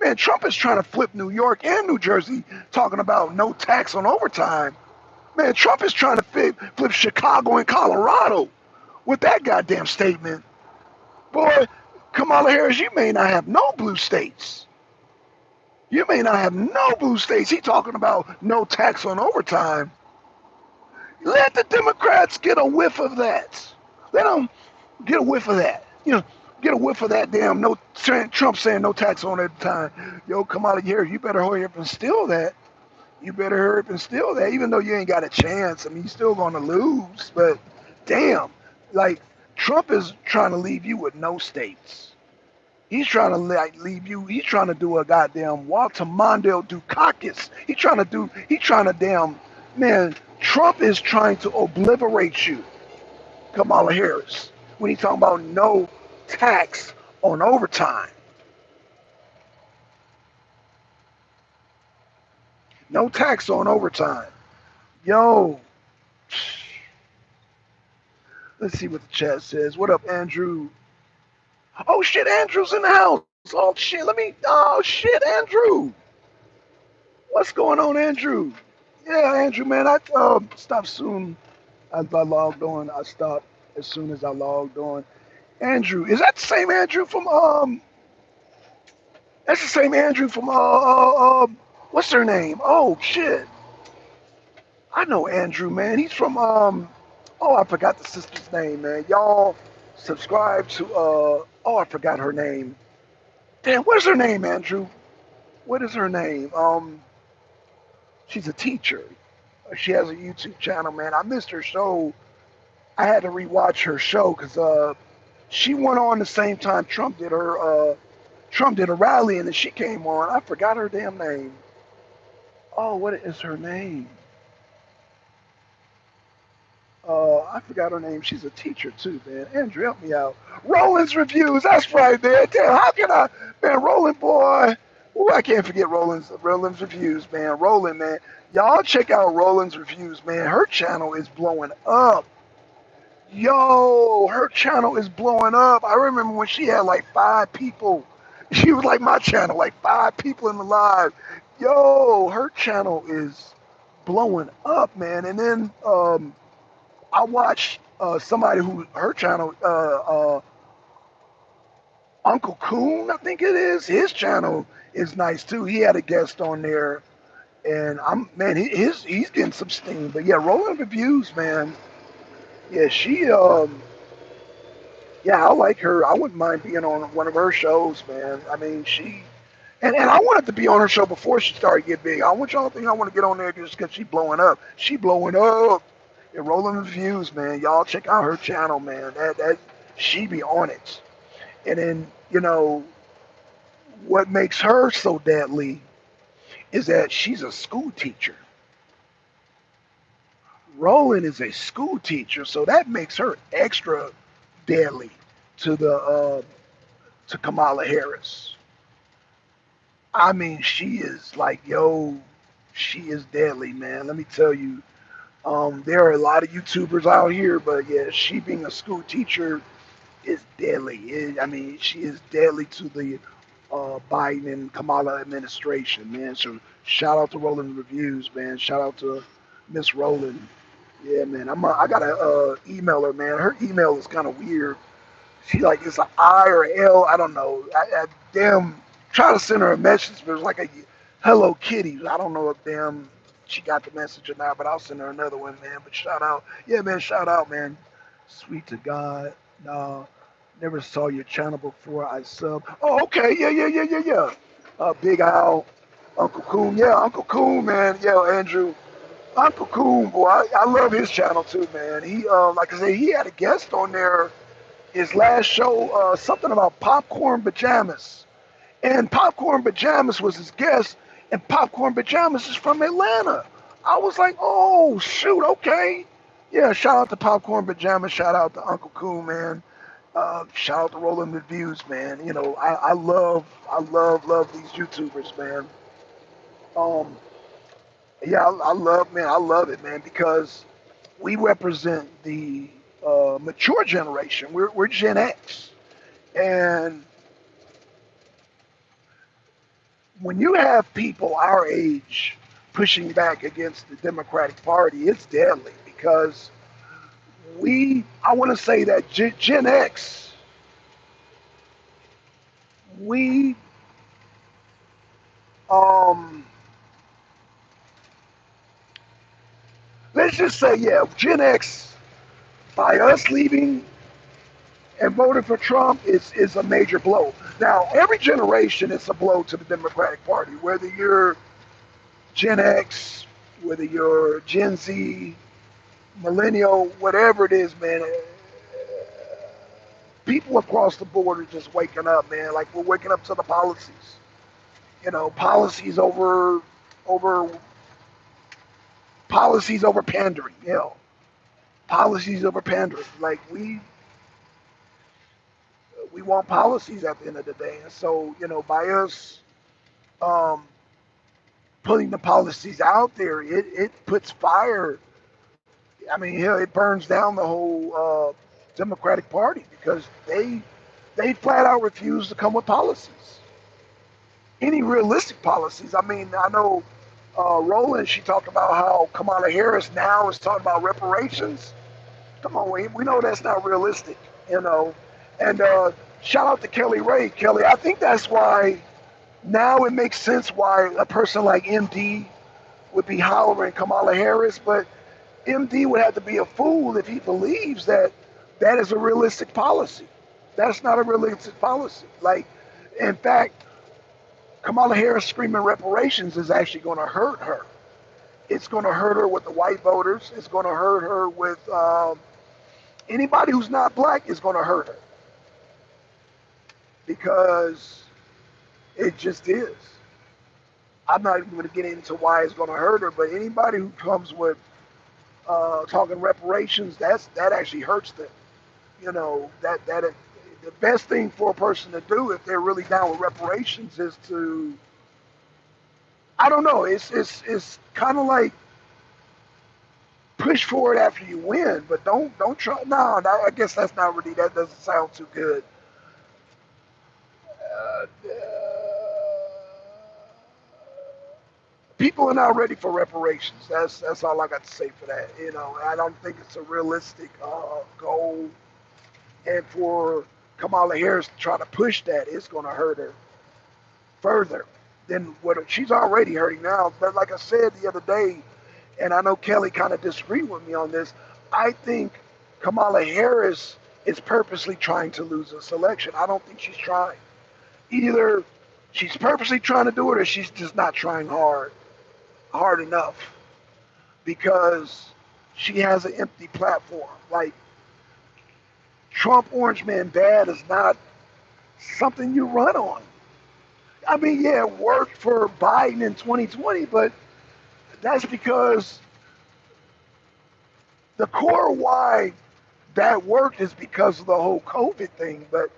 Man, Trump is trying to flip New York and New Jersey talking about no tax on overtime. Man, Trump is trying to flip Chicago and Colorado with that goddamn statement. Boy, Kamala Harris, you may not have no blue states. You may not have no blue states. He talking about no tax on overtime. Let the Democrats get a whiff of that. Let them get a whiff of that. Get a whiff of that damn no Trump saying no tax on overtime. Yo, Kamala Harris, you better hurry up and steal that. You better hurry up and steal that, even though you ain't got a chance. I mean, you're still going to lose, but damn, like Trump is trying to leave you with no states. He's trying to leave you. He's trying to do a goddamn Walter Mondale Dukakis. He's trying to damn, man, Trump is trying to obliterate you, Kamala Harris, when he's talking about no tax on overtime. No tax on overtime. Yo, Let's see what the chat says. What up, Andrew? Oh shit, Andrew's in the house. Oh shit, oh shit, Andrew. What's going on, Andrew? Yeah, Andrew, man, I stopped soon as I logged on. I stopped as soon as I logged on. Andrew, is that the same Andrew from That's the same Andrew from what's her name? Oh shit, I know Andrew, man. He's from oh, I forgot the sister's name, man. Y'all subscribe to oh, I forgot her name. Damn, what's her name, Andrew? What is her name? She's a teacher. She has a YouTube channel, man. I missed her show. I had to rewatch her show because she went on the same time Trump did a rally and then she came on. I forgot her damn name. Oh, what is her name? I forgot her name. She's a teacher too, man. Andrew, help me out. Roland's reviews. That's right, man. Damn, how can I, man? Roland, boy. Ooh, I can't forget Roland's reviews, man. Roland, man. Y'all check out Roland's reviews, man. Her channel is blowing up. Yo, her channel is blowing up. I remember when she had like 5 people. She was like my channel, like 5 people in the live. Yo, her channel is blowing up, man. And then I watched somebody who her channel, Uncle Coon, I think it is. His channel is nice too. He had a guest on there, and I'm man, he's getting some steam. But yeah, rolling reviews, man. Yeah, yeah, I like her. I wouldn't mind being on one of her shows, man. I mean, and I wanted to be on her show before she started to get big. I want y'all to think I want to get on there just because she's blowing up. She blowing up. And rolling reviews, man. Y'all check out her channel, man. That she be on it. And then, what makes her so deadly is that she's a school teacher. Roland is a school teacher, so that makes her extra deadly to the to Kamala Harris. I mean, she is like, yo, she is deadly, man. Let me tell you. There are a lot of YouTubers out here, but yeah, she being a school teacher is deadly. I mean, she is deadly to the Biden and Kamala administration, man. So shout out to Roland Reviews, man. Shout out to Miss Roland. Yeah, man. I gotta email her, man. Her email is kind of weird. She like it's an I or L. I don't know. I damn try to send her a message, but it's like a Hello Kitty. I don't know if damn she got the message or not, but I'll send her another one, man. But shout out, yeah, man. Shout out, man. Sweet to God. No, never saw your channel before. I sub. Oh, okay. Yeah, yeah, yeah, yeah, yeah. Big Al, Uncle Coon. Yeah, Uncle Coon, man. Yeah, Andrew. Uncle Coon, boy. I love his channel too, man. He, like I say, he had a guest on there his last show, something about popcorn pajamas. And popcorn pajamas was his guest, and popcorn pajamas is from Atlanta. I was like, oh shoot, okay. Yeah, shout out to popcorn pajamas, shout out to Uncle Cool, man. Shout out to Rolling Reviews, man. I love these YouTubers, man. Um, yeah, I love it, man, because we represent the mature generation. We're Gen X. And when you have people our age pushing back against the Democratic Party, it's deadly because I want to say that Gen X, we, um, let's just say, yeah, Gen X, by us leaving and voting for Trump is a major blow. Now, every generation is a blow to the Democratic Party, whether you're Gen X, whether you're Gen Z, millennial, whatever it is, man. People across the board are just waking up, man. Like we're waking up to the policies. Policies over policies over pandering. Policies over pandering. Like we want policies at the end of the day. And so by us um, putting the policies out there, it puts fire. I mean, hell, it burns down the whole Democratic Party because they flat out refuse to come with policies, any realistic policies. I mean, I know Roland, she talked about how Kamala Harris now is talking about reparations. Come on, we know that's not realistic, you know. And shout out to Kelly Ray. Kelly, I think that's why now it makes sense why a person like MD would be hollering Kamala Harris, but MD would have to be a fool if he believes that that is a realistic policy. That's not a realistic policy. Like, in fact, Kamala Harris screaming reparations is actually going to hurt her. It's going to hurt her with the white voters. It's going to hurt her with anybody who's not black is going to hurt her because it just is. I'm not even going to get into why it's going to hurt her, but anybody who comes with talking reparations, that actually hurts them. You know, the best thing for a person to do if they're really down with reparations is to, I don't know, it's kind of like push for it after you win, but don't try. No, I guess that's not really, that doesn't sound too good. Uh, People are not ready for reparations. That's all I got to say for that. You know, I don't think it's a realistic goal, and for Kamala Harris to try to push that, it's going to hurt her further than what she's already hurting now. But like I said the other day, and I know Kelly kind of disagreed with me on this, I think Kamala Harris is purposely trying to lose this election. I don't think she's trying. Either she's purposely trying to do it or she's just not trying hard enough because she has an empty platform. Like, Trump Orange Man bad is not something you run on. I mean, yeah, it worked for Biden in 2020, but that's because the core why that worked is because of the whole COVID thing. But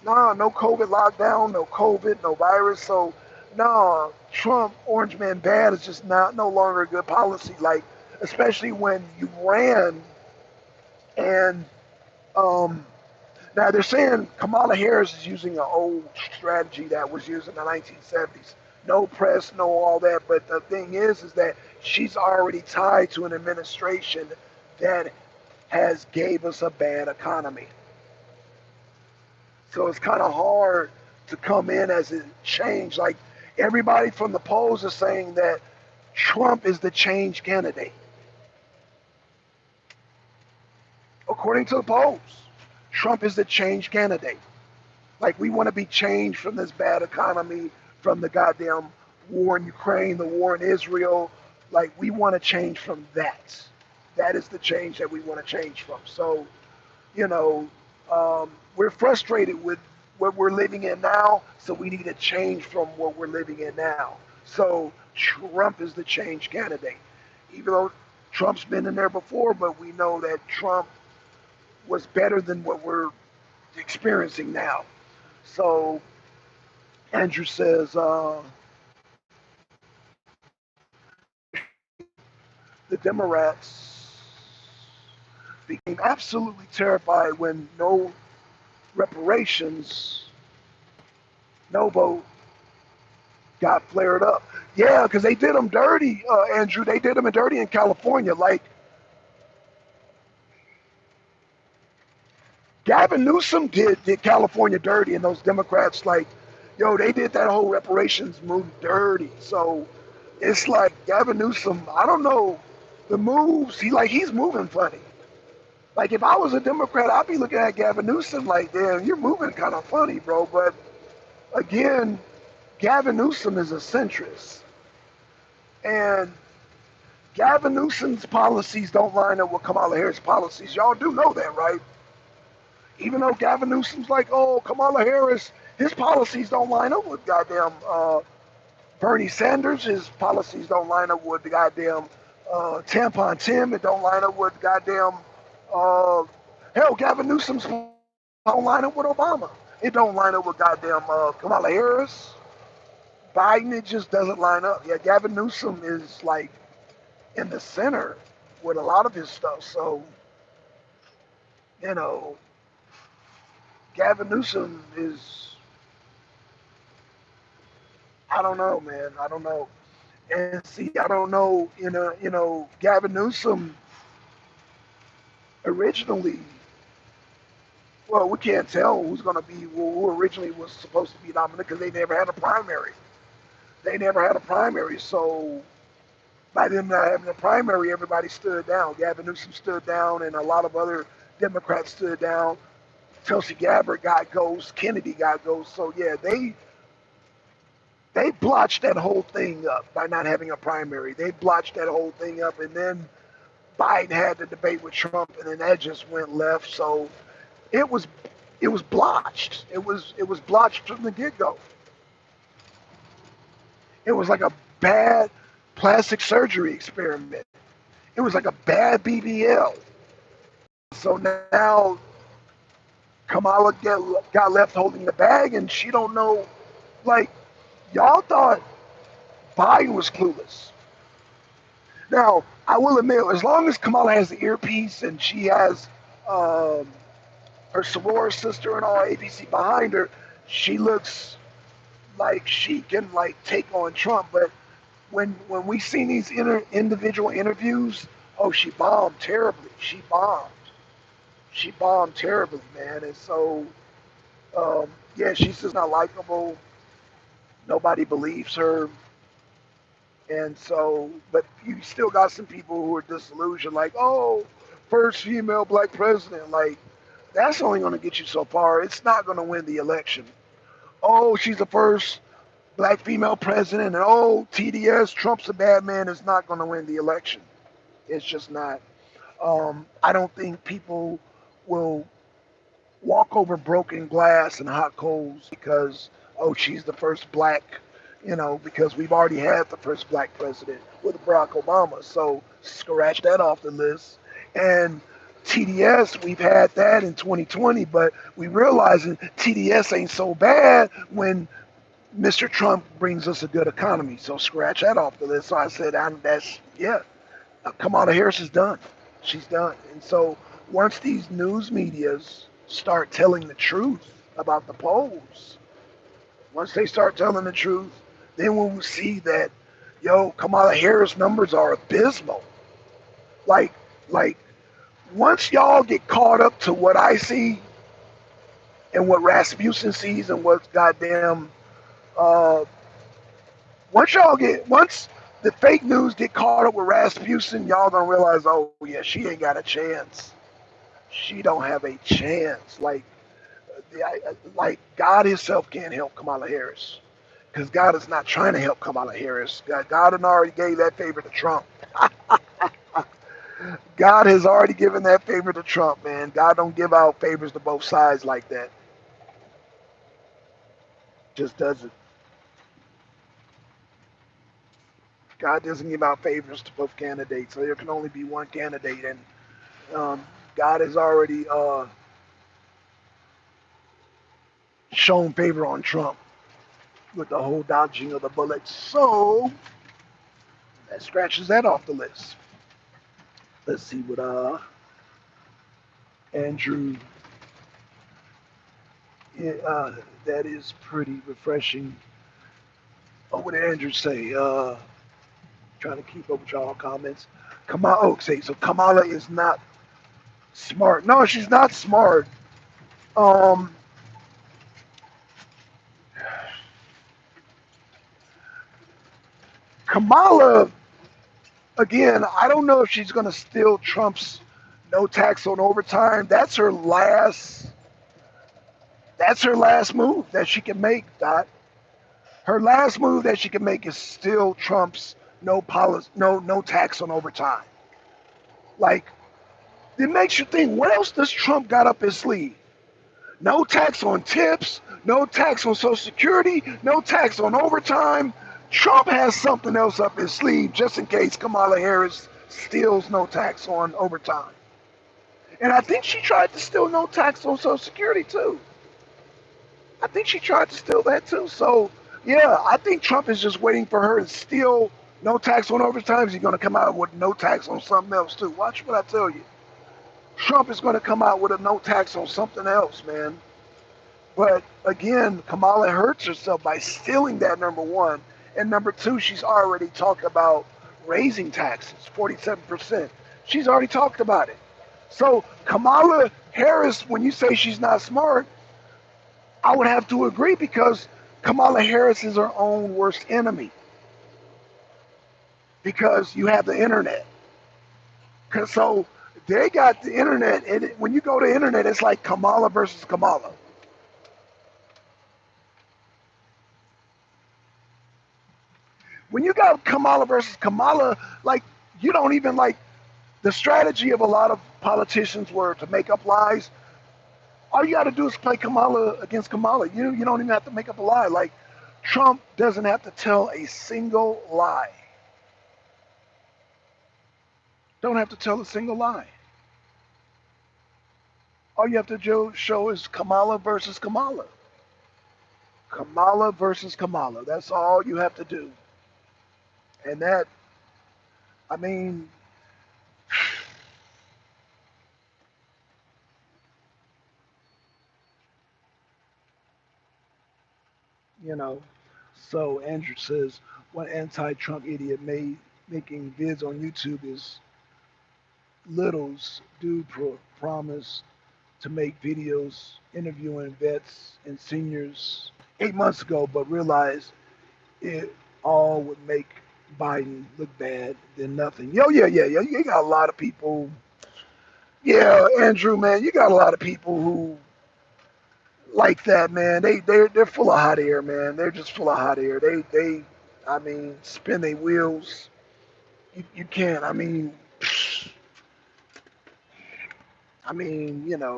nah, no COVID lockdown, no COVID, no virus. So nah, Trump Orange Man bad is just not no longer a good policy. Like, especially when you ran and now they're saying Kamala Harris is using an old strategy that was used in the 1970s. No press, no all that. But the thing is that she's already tied to an administration that has gave us a bad economy. So it's kind of hard to come in as a change. Like, everybody from the polls is saying that Trump is the change candidate. According to the polls, Trump is the change candidate. Like, we want to be changed from this bad economy, from the goddamn war in Ukraine, the war in Israel. Like, we want to change from that. That is the change that we want to change from. So, you know, we're frustrated with what we're living in now, so we need to change from what we're living in now. So Trump is the change candidate. Even though Trump's been in there before, but we know that Trump was better than what we're experiencing now. So Andrew says the Democrats became absolutely terrified when no reparations, no vote got flared up. Yeah, because they did them dirty, Andrew. They did them dirty in California. Like, Gavin Newsom did California dirty, and those Democrats, like, yo, they did that whole reparations move dirty. So it's like Gavin Newsom, I don't know, the moves, he's moving funny. Like, if I was a Democrat, I'd be looking at Gavin Newsom like, damn, you're moving kind of funny, bro. But again, Gavin Newsom is a centrist. And Gavin Newsom's policies don't line up with Kamala Harris' policies. Y'all do know that, right? Even though Gavin Newsom's like, oh, Kamala Harris, his policies don't line up with goddamn Bernie Sanders. His policies don't line up with the goddamn Tampon Tim. It don't line up with goddamn, hell, Gavin Newsom's don't line up with Obama. It don't line up with goddamn Kamala Harris. Biden, it just doesn't line up. Yeah, Gavin Newsom is like in the center. with a lot of his stuff. So, you know, Gavin Newsom is, I don't know, man. I don't know. And see, I don't know, Gavin Newsom originally, well, we can't tell who's going to be, who originally was supposed to be nominated because they never had a primary. They never had a primary. So by them not having a primary, everybody stood down. Gavin Newsom stood down, and a lot of other Democrats stood down. Tulsi Gabbard got ghost. Kennedy got ghost. So yeah, they blotched that whole thing up by not having a primary. They blotched that whole thing up, and then Biden had the debate with Trump, and then that just went left. So it was it was blotched. It was blotched from the get go. It was like a bad plastic surgery experiment. It was like a bad BBL. So now Kamala got left holding the bag, and she don't know. Like y'all thought Biden was clueless. Now I will admit, as long as Kamala has the earpiece and she has um, her sorority sister and all ABC behind her, she looks like she can like take on Trump. But when we seen these individual interviews, oh, she bombed terribly. She bombed terribly, man. And so, yeah, she's just not likable. Nobody believes her. And so, but you still got some people who are disillusioned, like, oh, first female black president. Like, that's only going to get you so far. It's not going to win the election. Oh, she's the first black female president, and oh, TDS, Trump's a bad man, is not going to win the election. It's just not. I don't think people will walk over broken glass and hot coals because, oh, she's the first black, because we've already had the first black president with Barack Obama. So scratch that off the list. And TDS, we've had that in 2020, but we realizing TDS ain't so bad when Mr. Trump brings us a good economy. So scratch that off the list. So I said, yeah, Kamala Harris is done. She's done. And so once these news medias start telling the truth about the polls, once they start telling the truth, then we'll see that, Kamala Harris numbers are abysmal. Like, like once y'all get caught up to what I see and what Rasmussen sees and what goddamn uh, once the fake news get caught up with Rasmussen, y'all gonna realize, oh yeah, she ain't got a chance. She don't have a chance. Like God Himself can't help Kamala Harris because God is not trying to help Kamala Harris. God had already gave that favor to Trump. God has already given that favor to Trump, man. God don't give out favors to both sides like that. Just doesn't. God doesn't give out favors to both candidates. So there can only be one candidate, and God has already shown favor on Trump with the whole dodging of the bullets. So that scratches that off the list. Let's see what Andrew. That is pretty refreshing. Oh, what did Andrew say? Trying to keep up with y'all comments. Kamala, so Kamala is not smart. No, she's not smart. Um, Kamala, again, I don't know if she's going to steal Trump's no tax on overtime. That's her last. That's her last move that she can make. Dot. Her last move that she can make is still Trump's no tax on overtime. Like, it makes you think, what else does Trump got up his sleeve? No tax on tips, no tax on Social Security, no tax on overtime. Trump has something else up his sleeve just in case Kamala Harris steals no tax on overtime. And I think she tried to steal no tax on Social Security too. I think she tried to steal that too. So, yeah, I think Trump is just waiting for her to steal No tax on overtime. He's going to come out with no tax on something else too. Watch what I tell you. Trump is going to come out with a no tax on something else, man. But again, Kamala hurts herself by stealing that, number one. And number two, she's already talked about raising taxes, 47%. She's already talked about it. So Kamala Harris, when you say she's not smart, I would have to agree because Kamala Harris is her own worst enemy because you have the internet. So they got the internet, and when you go to the internet, it's like Kamala versus Kamala. When you got Kamala versus Kamala, like you don't even like the strategy of a lot of politicians were to make up lies. All you got to do is play Kamala against Kamala. You don't even have to make up a lie. Like Trump doesn't have to tell a single lie. Don't have to tell a single lie. All you have to show is Kamala versus Kamala. Kamala versus Kamala. That's all you have to do. And that, I mean, you know. So Andrew says, one anti-Trump idiot making vids on YouTube is Little's dude promise to make videos interviewing vets and seniors 8 months ago, but realized it all would make Biden look bad than nothing. Yeah. You got a lot of people. Yeah, Andrew, man, you got a lot of people who like that, man. They're full of hot air, man. They're just full of hot air. I mean, spin their wheels. You can't.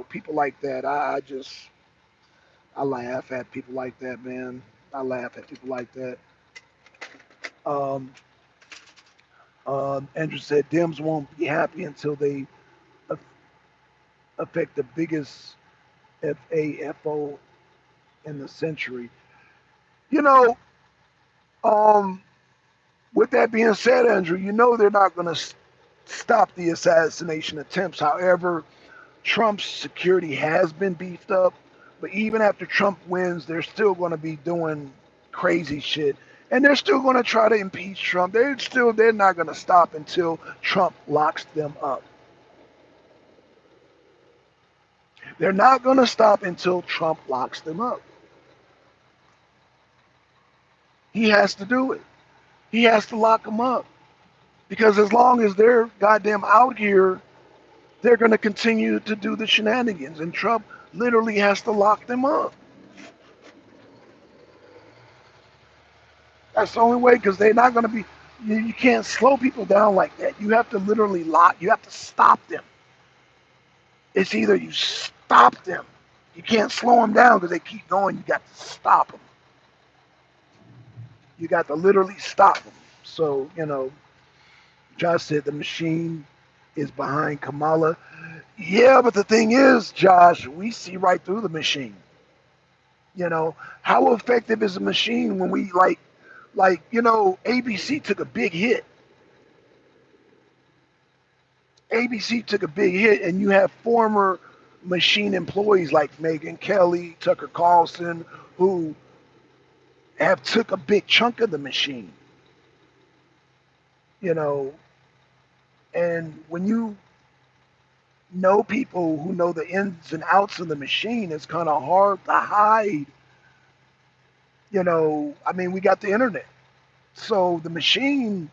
People like that. I laugh at people like that, man. I laugh at people like that. Um, Andrew said Dems won't be happy until they affect the biggest FAFO in the century. You know, um, with that being said, Andrew, they're not going to stop the assassination attempts. However, Trump's security has been beefed up, but even after Trump wins, they're still going to be doing crazy shit. And they're still going to try to impeach Trump. They're not going to stop until Trump locks them up. They're not going to stop until Trump locks them up. He has to do it. He has to lock them up. Because as long as they're goddamn out here, they're going to continue to do the shenanigans. And Trump literally has to lock them up. That's the only way, because they're not going to be, you can't slow people down like that. You have to literally you have to stop them. It's either you stop them. You can't slow them down because they keep going. You got to stop them. You got to literally stop them. So, Josh said the machine is behind Kamala. Yeah, but the thing is, Josh, we see right through the machine. How effective is a machine when we ABC took a big hit. ABC took a big hit, and you have former machine employees like Megyn Kelly, Tucker Carlson, who have took a big chunk of the machine. And when you know people who know the ins and outs of the machine, it's kind of hard to hide. We got the internet. So the machine,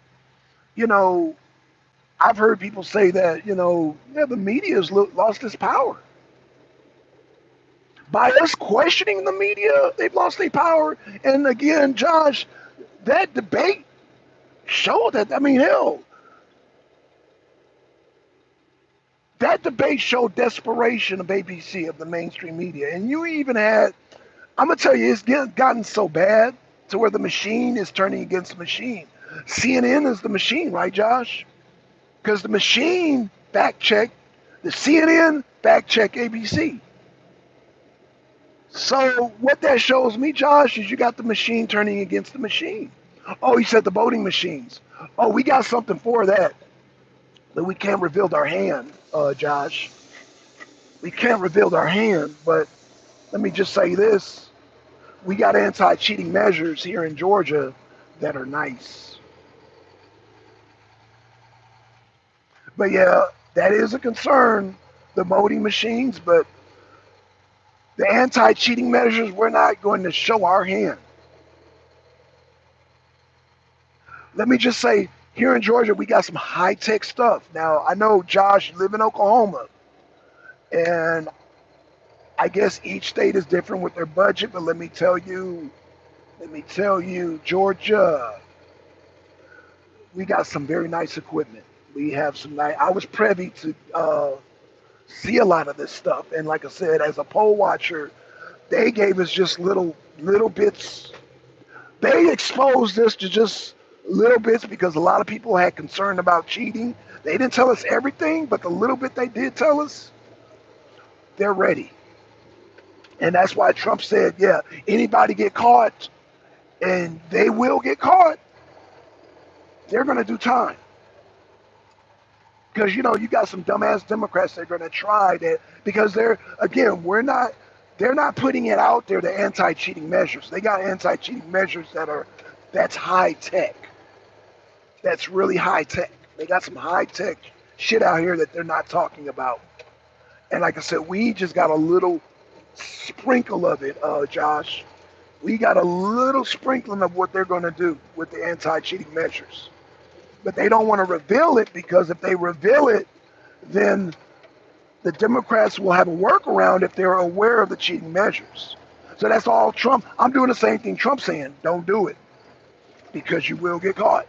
I've heard people say that, the media's lost its power. By us questioning the media, they've lost their power. And again, Josh, that debate showed that, hell, that debate showed desperation of ABC, of the mainstream media. And you even had, I'm going to tell you, it's gotten so bad to where the machine is turning against the machine. CNN is the machine, right, Josh? Because the machine fact-checked, the CNN fact-checked ABC. So what that shows me, Josh, is you got the machine turning against the machine. Oh, he said the voting machines. Oh, we got something for that, but we can't reveal our hand, Josh. We can't reveal our hand, but let me just say this. We got anti-cheating measures here in Georgia that are nice. But yeah, that is a concern, the voting machines, but the anti-cheating measures, we're not going to show our hand. Let me just say, here in Georgia, we got some high-tech stuff. Now, I know, Josh, you live in Oklahoma, and I guess each state is different with their budget, but let me tell you, Georgia, we got some very nice equipment. We have some nice, I was privy to see a lot of this stuff. And like I said, as a poll watcher, they gave us just little bits. They exposed this to just little bits because a lot of people had concern about cheating. They didn't tell us everything, but the little bit they did tell us, they're ready. And that's why Trump said, yeah, anybody get caught, and they will get caught, they're going to do time. Because, you got some dumbass Democrats that are going to try that because they're not putting it out there, the anti-cheating measures. They got anti-cheating measures that's high tech. That's really high tech. They got some high tech shit out here that they're not talking about. And like I said, we just got a little sprinkle of it, Josh. We got a little sprinkling of what they're going to do with the anti-cheating measures. But they don't want to reveal it because if they reveal it, then the Democrats will have a workaround if they're aware of the cheating measures. So that's all Trump. I'm doing the same thing Trump's saying. Don't do it because you will get caught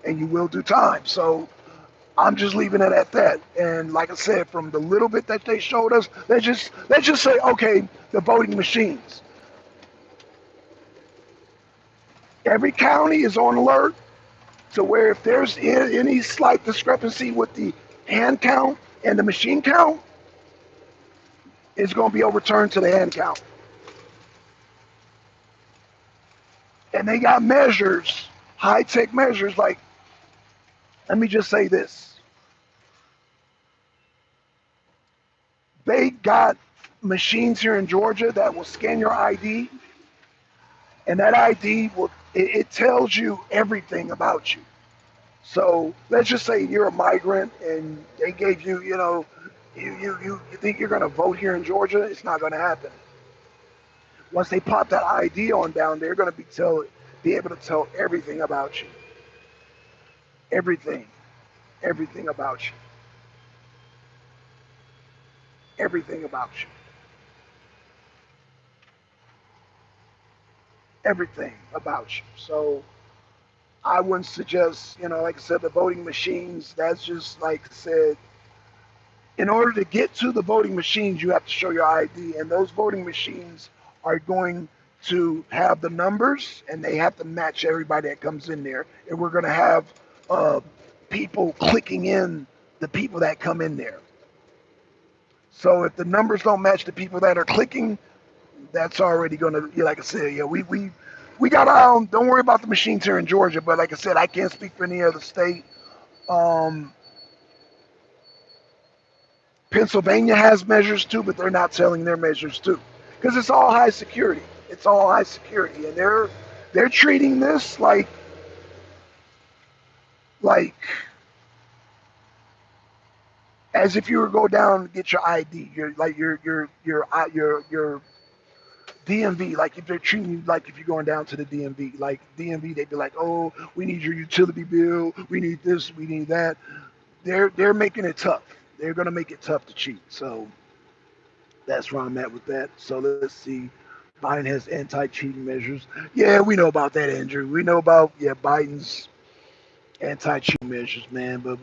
and you will do time. So I'm just leaving it at that. And like I said, from the little bit that they showed us, let's just say, okay, the voting machines. Every county is on alert to where if there's any slight discrepancy with the hand count and the machine count, it's going to be overturned to the hand count. And they got measures, high-tech measures, like, let me just say this. They got machines here in Georgia that will scan your ID, and that ID it tells you everything about you. So let's just say you're a migrant and they gave you, you think you're going to vote here in Georgia? It's not going to happen. Once they pop that ID on down, they're going to be able to tell everything about you. Everything. Everything about you. Everything about you. Everything about you. So I wouldn't suggest, like I said, the voting machines, that's just like I said, in order to get to the voting machines, you have to show your ID, and those voting machines are going to have the numbers, and they have to match everybody that comes in there. And we're going to have people clicking in the people that come in there. So if the numbers don't match the people that are clicking, that's already going to, like I said, yeah, we got our own. Don't worry about the machines here in Georgia, but like I said, I can't speak for any other state. Pennsylvania has measures too, but they're not telling their measures too, because it's all high security. It's all high security, and they're treating this like as if you were to go down and get your ID, your DMV, like if they're treating you like if you're going down to the DMV, like DMV, they'd be like, oh, we need your utility bill, we need this, we need that. They're making it tough. They're gonna make it tough to cheat. So that's where I'm at with that. So let's see. Biden has anti-cheating measures. Yeah, we know about that, Andrew. We know about Biden's anti-cheating measures, man. But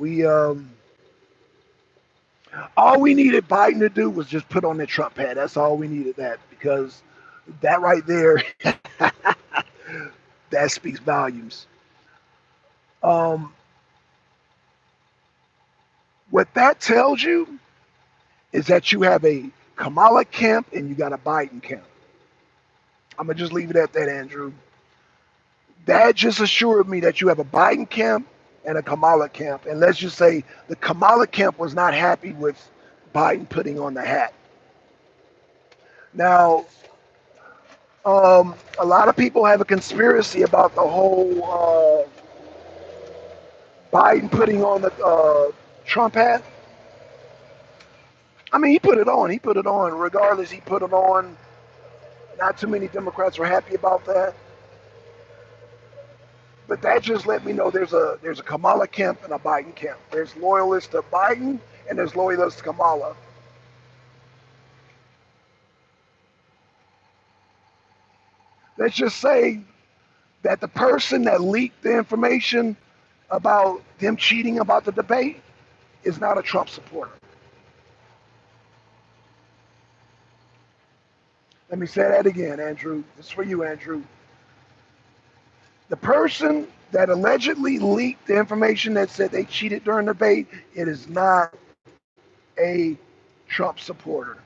all we needed Biden to do was just put on the Trump hat. That's all we needed that because that right there, that speaks volumes. Um, what that tells you is that you have a Kamala camp and you got a Biden camp. I'm gonna just leave it at that, Andrew. That just assured me that you have a Biden camp and a Kamala camp. And let's just say the Kamala camp was not happy with Biden putting on the hat. Now, a lot of people have a conspiracy about the whole Biden putting on the Trump hat. I mean, he put it on. He put it on. Regardless, he put it on. Not too many Democrats are happy about that. But that just let me know there's a Kamala camp and a Biden camp. There's loyalists to Biden and there's loyalists to Kamala. Let's just say that the person that leaked the information about them cheating about the debate is not a Trump supporter. Let me say that again, Andrew. This is for you, Andrew. The person that allegedly leaked the information that said they cheated during the debate, it is not a Trump supporter.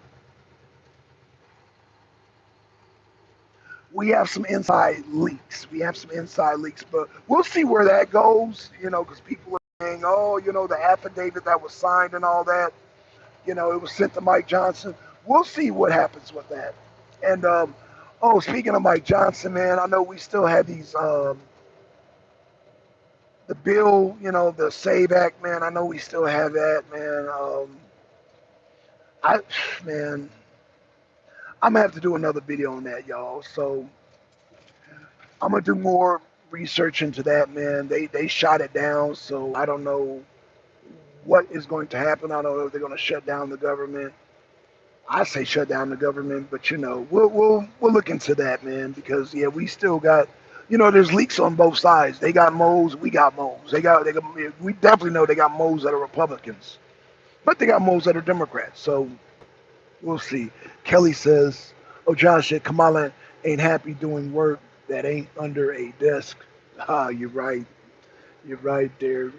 We have some inside leaks. We have some inside leaks, but we'll see where that goes, because people are saying, oh, the affidavit that was signed and all that, it was sent to Mike Johnson. We'll see what happens with that. And, oh, speaking of Mike Johnson, man, I know we still have these, the bill, the SAVE Act, man, I know we still have that, man. I, man, I'm gonna have to do another video on that, y'all. So I'm gonna do more research into that, man. They shot it down, so I don't know what is going to happen. I don't know if they're gonna shut down the government. I say shut down the government, but we'll look into that, man, because yeah, we still got, there's leaks on both sides. They got moles, we got moles. We definitely know they got moles that are Republicans, but they got moles that are Democrats. So we'll see. Kelly says, "Oh, Josh said Kamala ain't happy doing work that ain't under a desk." Ah, you're right. You're right there.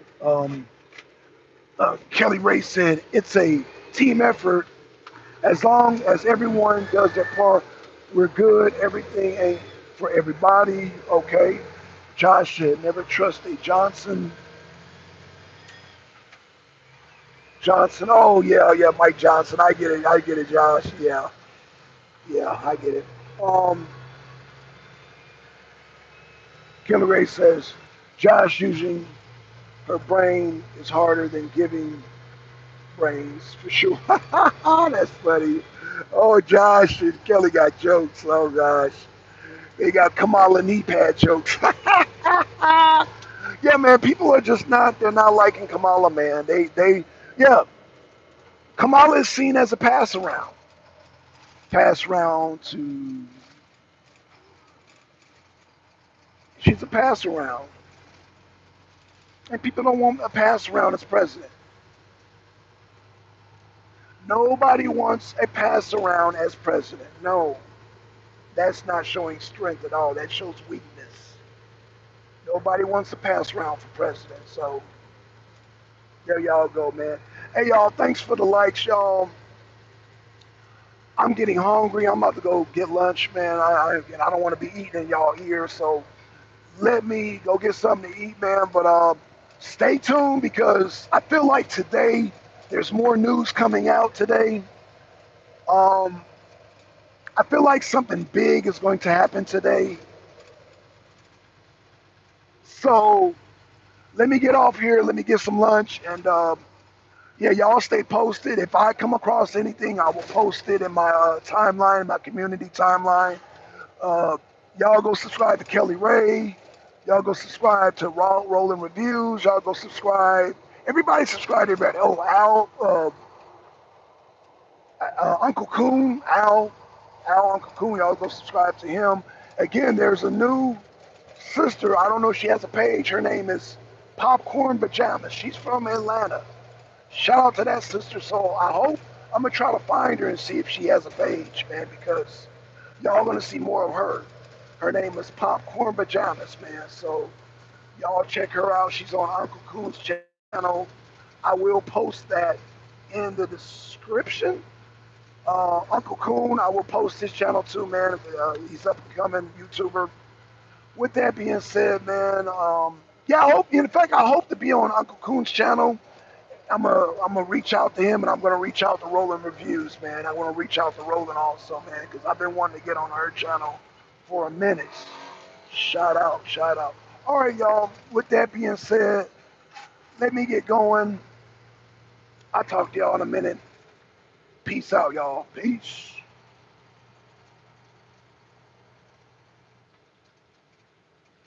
Kelly Ray said, "It's a team effort. As long as everyone does their part, we're good. Everything ain't for everybody." Okay. Josh said, "Never trust a Johnson." Johnson. Oh yeah, yeah, Mike Johnson. I get it. I get it, Josh. Yeah, yeah, I get it. Um, Kelly Ray says, "Josh using her brain is harder than giving brains for sure." That's funny. Oh, Josh and Kelly got jokes. Oh gosh, they got Kamala knee pad jokes. Yeah, man, people are just not. They're not liking Kamala, man. Yeah. Kamala is seen as a pass around to. She's a pass around, and people don't want a pass around as president. Nobody wants a pass around as president. No, that's not showing strength at all. That shows weakness. Nobody wants to pass around for president. So there y'all go, man. Hey, y'all, thanks for the likes, y'all. I'm getting hungry. I'm about to go get lunch, man. I don't want to be eating in y'all ear, so let me go get something to eat, man. But stay tuned because I feel like today there's more news coming out today. Um, I feel like something big is going to happen today. So let me get off here. Let me get some lunch. And yeah, y'all stay posted. If I come across anything, I will post it in my timeline, my community timeline. Uh, y'all go subscribe to Kelly Ray. Y'all go subscribe to Rolling Reviews. Y'all go subscribe. Everybody subscribe to everybody. Oh, Al, Uncle Coon, Uncle Coon. Y'all go subscribe to him. Again, there's a new sister. I don't know if she has a page. Her name is Popcorn Pajamas. She's from Atlanta. Shout out to that sister. So I hope I'm gonna try to find her and see if she has a page, man, because y'all gonna see more of her. Her name is Popcorn Pajamas, man. So y'all check her out. She's on Uncle Coon's channel. I will post that in the description. Uncle Coon, I will post his channel too, man. He's up and coming YouTuber. with that being said, man, yeah, I hope. In fact, I hope to be on Uncle Coon's channel. I'm gonna reach out to him, and I'm gonna reach out to Roland Reviews, man. I want to reach out to Roland also, man, because I've been wanting to get on her channel for a minute. Shout out, shout out. All right, y'all. With that being said, let me get going. I'll talk to y'all in a minute. Peace out, y'all. Peace.